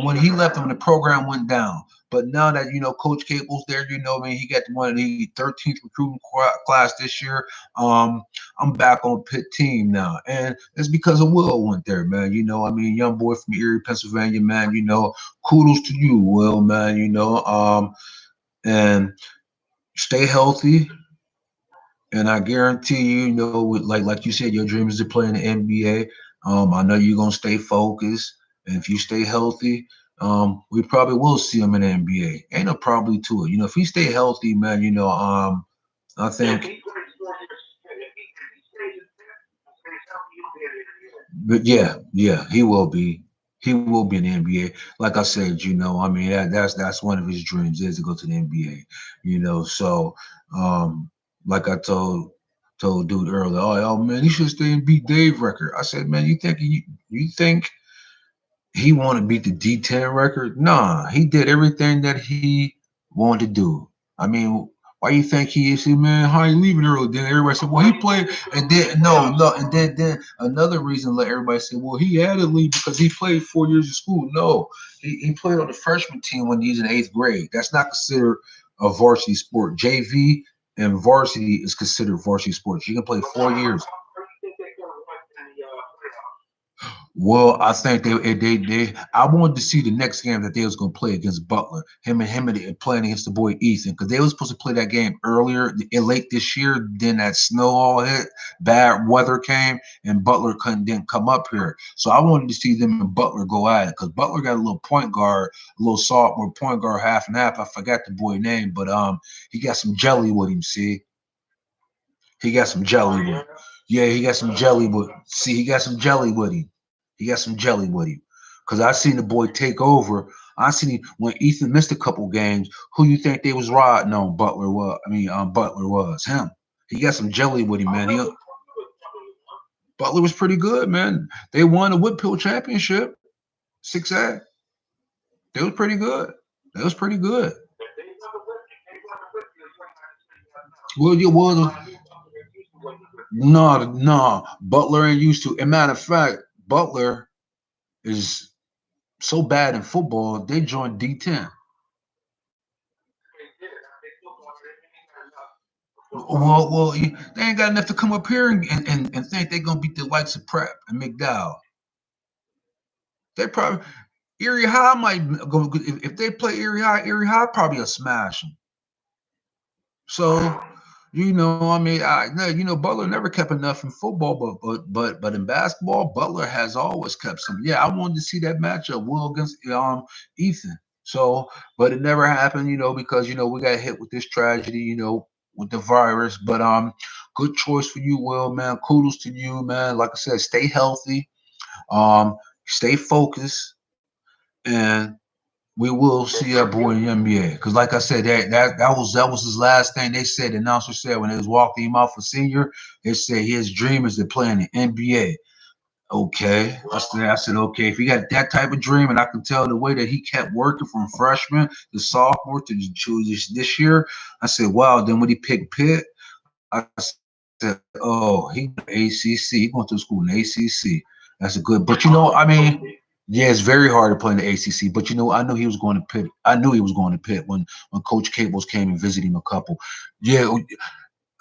when he left him, the program went down. But now that Coach Cable's there, he got one of the 13th recruiting class this year. I'm back on Pitt team now, and it's because of Will went there, man. Young boy from Erie, Pennsylvania, man. Kudos to you, Will, man. And stay healthy. And I guarantee like you said, your dream is to play in the NBA. I know you're gonna stay focused, and if you stay healthy, we probably will see him in the NBA. Ain't no probably to it. If he stay healthy, man, I think. But yeah, he will be. He will be in the NBA. Like I said, that's one of his dreams is to go to the NBA. So like I told dude earlier, oh man, he should stay and beat Dave record. I said, man, you think he want to beat the D10 record? Nah, he did everything that he wanted to do. I mean, why you think he said, man, how you leaving early? Then everybody said, well, he played, and then no, and then another reason let everybody say, well, he had to leave because he played 4 years of school. No, he played on the freshman team when he's in 8th grade. That's not considered a varsity sport. JV and varsity is considered varsity sports. You can play 4 years. Well, I think they I wanted to see the next game that they was gonna play against Butler. Him and playing against the boy Ethan, because they was supposed to play that game earlier, late this year. Then that snow all hit, bad weather came, and Butler didn't come up here. So I wanted to see them and Butler go at it, because Butler got a little point guard, a little sophomore point guard, half and half. I forgot the boy name, but he got some jelly with him. See, he got some jelly with him. Yeah, he got some jelly with. See, he got some jelly with him. He got some jelly with him. Cause I seen the boy take over. I seen him when Ethan missed a couple games. Who you think they was riding on? Butler was. Butler was him. He got some jelly with him, man. Butler was pretty good, man. They won the Whitfield Championship, 6A. They was pretty good. They was pretty good. Well, you was no. Butler ain't used to. As a matter of fact, Butler is so bad in football, they joined D10. Well, they ain't got enough to come up here and think they're gonna beat the likes of Prep and McDowell. They probably Erie High might go if they play Erie High. Erie High probably a smash them. So Butler never kept enough in football, but in basketball, Butler has always kept some. Yeah, I wanted to see that matchup, Will against Ethan. So, but it never happened, because we got hit with this tragedy, with the virus. But good choice for you, Will, man. Kudos to you, man. Like I said, stay healthy, stay focused, and we will see our boy in the NBA. Because like I said, that was his last thing they said. The announcer said when they was walking him out for senior, they said his dream is to play in the NBA. Okay. I said, okay, if he got that type of dream, and I can tell the way that he kept working from freshman to sophomore to this year, I said, wow, then when he picked Pitt, I said, oh, he ACC, he going to school in ACC. That's a good, but yeah, it's very hard to play in the ACC. But I knew he was going to Pitt. I knew he was going to Pitt when Coach Cables came and visited him a couple. Yeah,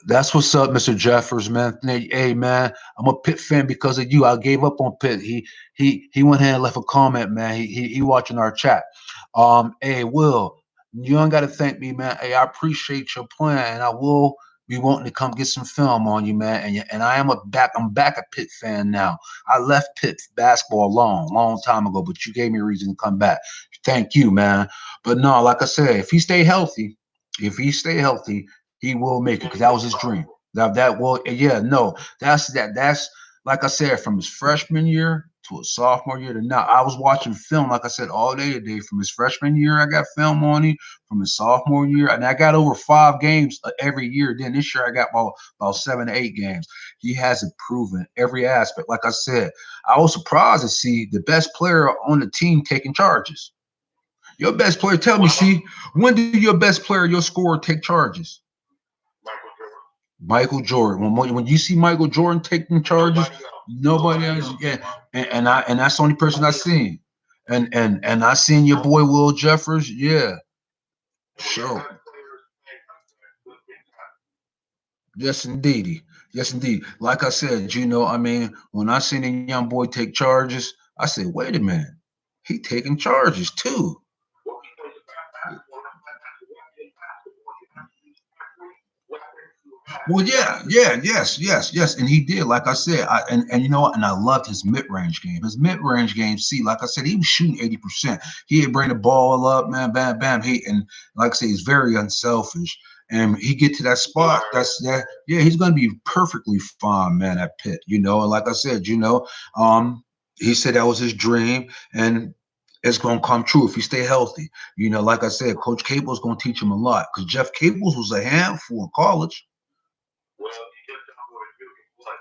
that's what's up, Mr. Jeffers, man. Hey, man, I'm a Pitt fan because of you. I gave up on Pitt. He went ahead and left a comment, man. He watching our chat. Hey, Will, you don't got to thank me, man. Hey, I appreciate your plan, and I will be wanting to come get some film on you, man. And I'm back a Pitt fan now. I left Pitt basketball long time ago, but you gave me a reason to come back. Thank you, man. But no, like I said, if he stay healthy, he will make it because that was his dream. That's like I said, from his freshman year to his sophomore year to now. I was watching film, like I said, all day today. From his freshman year, I got film on him. From his sophomore year, and I got over 5 games every year. Then this year, I got about 7 to 8 games. He has improved every aspect. Like I said, I was surprised to see the best player on the team taking charges. Your best player, tell me, see, when do your best player, your scorer, take charges? Michael Jordan. When you see Michael Jordan taking charges, nobody else. Yeah, and that's the only person I seen. And I seen your boy Will Jeffress. Yeah, sure. Yes, indeedy. Yes, indeed. Like I said, I mean, when I seen a young boy take charges, I said, wait a minute, he taking charges too. Well, yes, and he did. Like I said, and you know what? And I loved his mid-range game. His mid-range game. See, like I said, he was shooting 80%. He'd bring the ball up, man, bam, bam. And like I say, he's very unselfish. And he get to that spot. That's that. Yeah, he's gonna be perfectly fine, man, at Pitt. And like I said, he said that was his dream, and it's gonna come true if he stay healthy. Like I said, Coach Cable's gonna teach him a lot because Jeff Cables was a handful in college.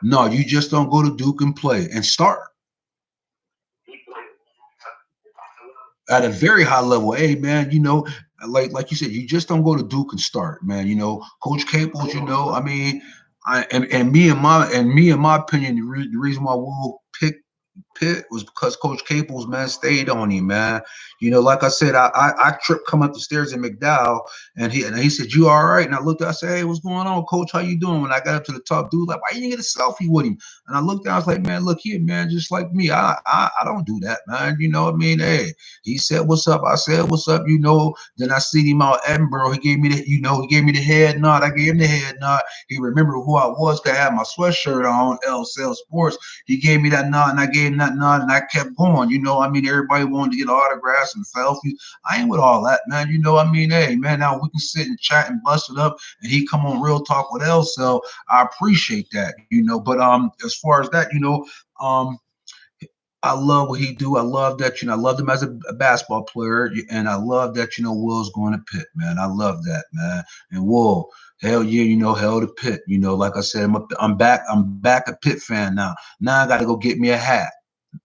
No, you just don't go to Duke and play and start at a very high level. Hey, man, like you said, you just don't go to Duke and start, man. Coach Caples. I mean, and me in my opinion, the reason why we'll pick Pitt was because Coach Caples, man, stayed on him, man. Like I said, I tripped come up the stairs in McDowell, and he said, "You all right?" And I looked, I said, "Hey, what's going on, Coach? How you doing?" When I got up to the top, dude, like, "Why you didn't get a selfie with him?" And I looked down, I was like, "Man, look here, man, just like me, I don't do that, man. You know what I mean? Hey, he said, 'What's up?' I said, 'What's up?' Then I seen him out Edinburgh. He gave me he gave me the head nod. I gave him the head nod. He remembered who I was. 'Cause I had my sweatshirt on, LSelb Sports. He gave me that nod, and I gave him that nod, and I kept going. I mean, everybody wanted to get autographs and selfies. I ain't with all that, man. I mean, hey, man, now we can sit and chat and bust it up, and he come on Real Talk with LSelb. I appreciate that. But as far as that, um, I love what he do. I love that, I loved him as a basketball player, and I love that, Will's going to Pitt, man. I love that, man. And Will, hell yeah, hell to Pitt. Like I said, I'm back. I'm back a Pitt fan now. Now I got to go get me a hat.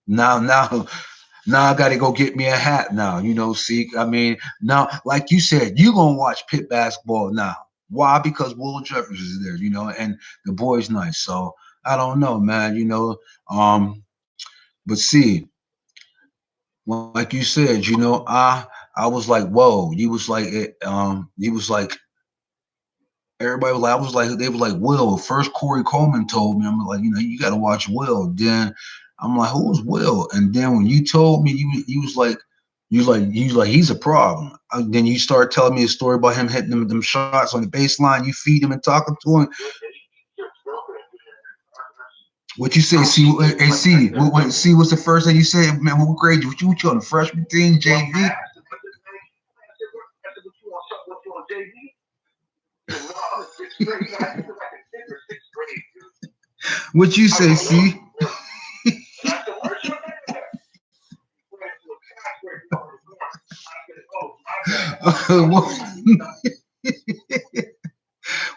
Now I got to go get me a hat now. See, I mean, now, like you said, you going to watch Pitt basketball now. Why? Because Will Jeffress is there, and the boy's nice. So I don't know, man, but see, like you said, I was like, whoa. You was like, everybody was like, I was like, they were like, Will. First, Corey Coleman told me, I'm like, you got to watch Will. Then I'm like, who is Will? And then when you told me, you was like, he's a problem. Then you start telling me a story about him hitting them shots on the baseline. You feed him and talking to him. What you say? See, and see, what's the first thing you say? Man, what grade what you on the freshman team, JV? What you say? See?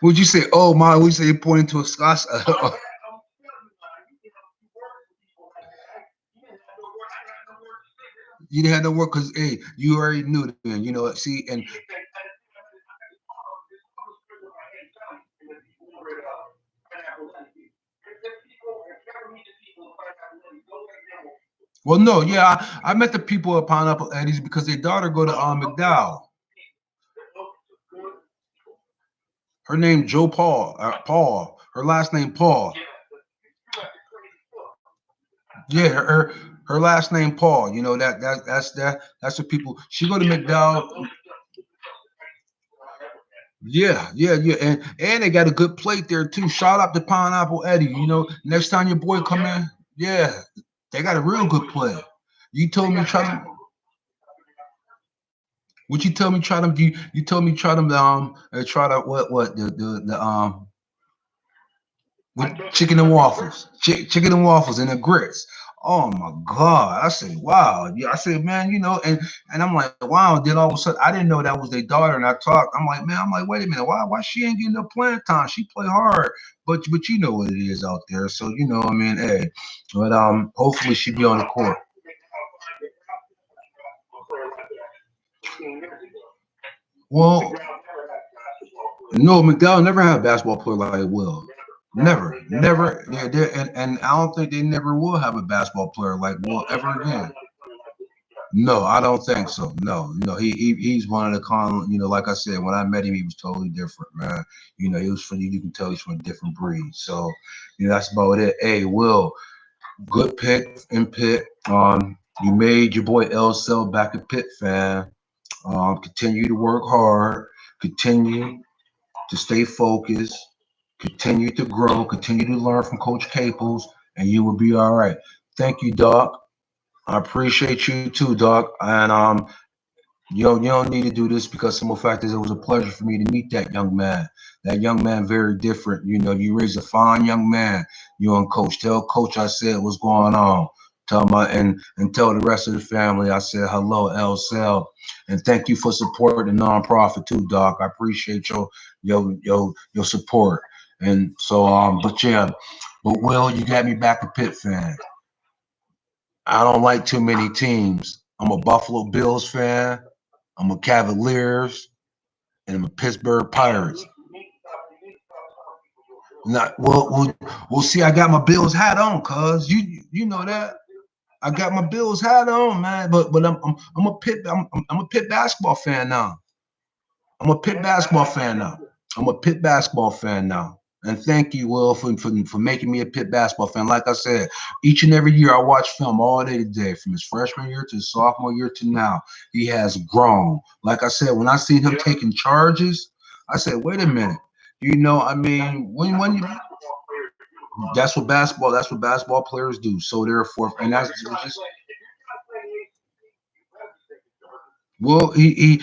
Would you say? Oh my! We say pointing to a Scotch. You didn't have no work because hey, you already knew then. See, and well, no, yeah, I met the people at Pineapple Eddie's because their daughter go to McDowell. Her name Joe Paul. Paul. Her last name Paul. Yeah, her last name Paul. That's what people. She go to McDowell. Yeah, and they got a good plate there too. Shout out to Pineapple Eddie. Next time your boy come in, yeah, they got a real good plate. You told me try to. What you tell me try them? You told me try them try to what the with chicken and waffles, chicken and waffles and the grits. Oh my God! I said, wow. Yeah, I said, man, and I'm like, wow. Then all of a sudden, I didn't know that was their daughter, and I talked. I'm like, man, wait a minute, why she ain't getting no playing time? She play hard, but you know what it is out there. So I mean, hey, but hopefully she be on the court. Well, No, McDowell never had a basketball player like Will. Never, Never. never. Yeah, and I don't think they never will have a basketball player like Will ever again. No, I don't think so. No, no, he's one of the like I said, when I met him, he was totally different, man. He was from you can tell he's from a different breed. So, that's about it. Hey, Will, good pick in Pitt. You made your boy LSelb back a Pitt fan. Continue to work hard. Continue to stay focused. Continue to grow. Continue to learn from Coach Caples, and you will be all right. Thank you, Doc. I appreciate you too, Doc. And you don't need to do this because simple fact is it was a pleasure for me to meet that young man. That young man very different. You raised a fine young man. You and Coach. Tell Coach I said what's going on. Tell my and tell the rest of the family I said hello, LSelb. And thank you for supporting the nonprofit too, Doc. I appreciate your support. And so but yeah, but Will, you got me back a Pitt fan. I don't like too many teams. I'm a Buffalo Bills fan. I'm a Cavaliers, and I'm a Pittsburgh Pirates. Not well. See, I got my Bills hat on, cuz you know that. I got my Bills hat on, man. But I'm a I'm a Pitt basketball fan now. I'm a Pitt basketball fan now. I'm a Pitt basketball fan now. And thank you, Will, for making me a Pitt basketball fan. Like I said, each and every year I watch film all day today, from his freshman year to his sophomore year to now. He has grown. Like I said, when I seen him taking charges, I said, wait a minute. I mean, when you that's what basketball players do. So therefore, and that's just well, he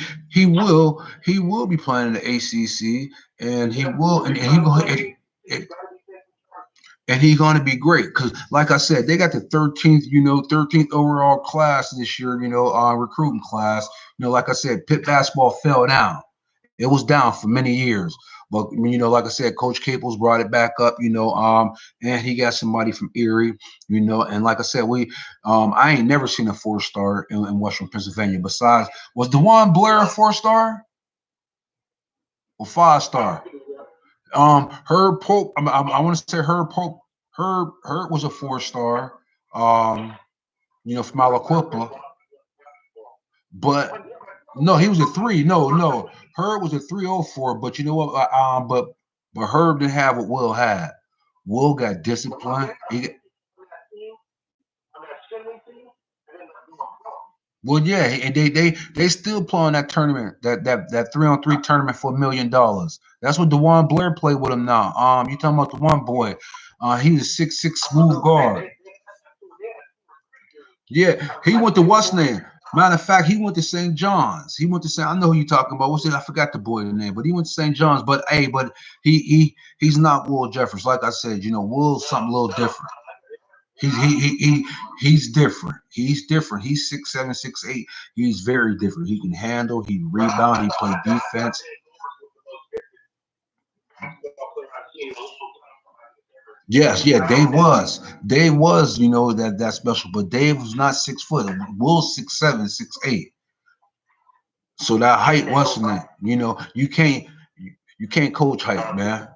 will be playing in the ACC, and he will, and he's going to be great because, like I said, they got the 13th overall class this year, recruiting class. Like I said, Pitt basketball fell down. It was down for many years, but like I said, Coach Caples brought it back up. And he got somebody from Erie. And like I said, I ain't never seen a 4-star in Western Pennsylvania. Besides, was DeJuan Blair a 4-star or 5-star? Herb Pope. I want to say Herb Pope. Herb was a 4-star. From Alaquippa, but no, he was a 3. No, Herb was a 304. But you know what? But Herb didn't have what Will had. Will got disciplined. Well, yeah, and they still playing that tournament, that 3-on-3 tournament for $1 million. That's what DeJuan Blair played with him now. You talking about the one boy? He was 6'6" smooth guard. Yeah, he went to what's name? Matter of fact, he went to St. John's. He went to St. I know who you talking about. What's it? I forgot the boy's name, but he went to St. John's. But hey, but he's not Will Jeffress. Like I said, Will's something a little different. He's different. He's different. He's 6'7", 6'8". He's very different. He can handle. He rebound. He play defense. Yes, yeah, Dave was, that special, but Dave was not 6 foot. Will's 6'7", 6'8". So that height wasn't that. You can't coach height, man.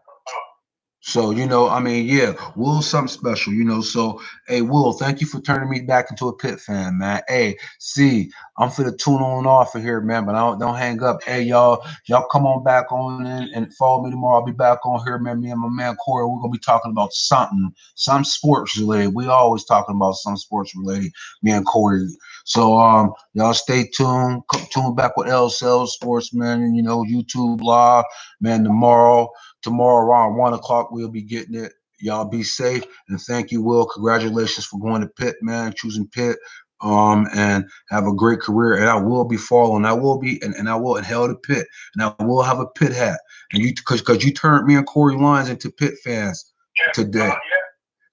So, I mean, yeah, Will's something special, So, hey, Will, thank you for turning me back into a Pitt fan, man. Hey, see, I'm for the tune on off of here, man, but don't hang up. Hey, y'all come on back on in and follow me tomorrow. I'll be back on here, man. Me and my man Corey, we're gonna be talking about some sports related. We always talking about some sports related, me and Corey. So y'all stay tuned. Tune back with LSelb Sports, man, YouTube live, man, tomorrow around 1 o'clock, we'll be getting it. Y'all be safe, and thank you, Will. Congratulations for going to Pitt, man, choosing Pitt. And have a great career. And I will be following. I will be, and I will inhale the Pitt, and I will have a Pitt hat. And because you turned me and Corey Lyons into Pitt fans today.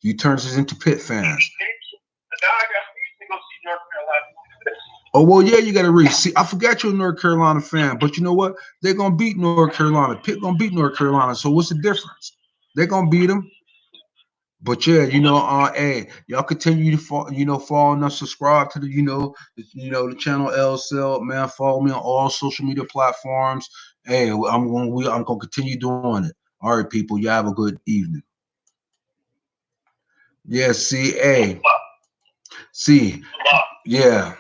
You turned us into Pitt fans. Oh well, yeah, you got to read. See, I forgot you're a North Carolina fan, but you know what? They're gonna beat North Carolina. Pitt gonna beat North Carolina. So what's the difference? They're gonna beat them. But yeah, hey, y'all continue to follow and subscribe to the channel LSelb, man. Follow me on all social media platforms. Hey, I'm gonna continue doing it. All right, people. You have a good evening. Yeah, see, hey, see, yeah.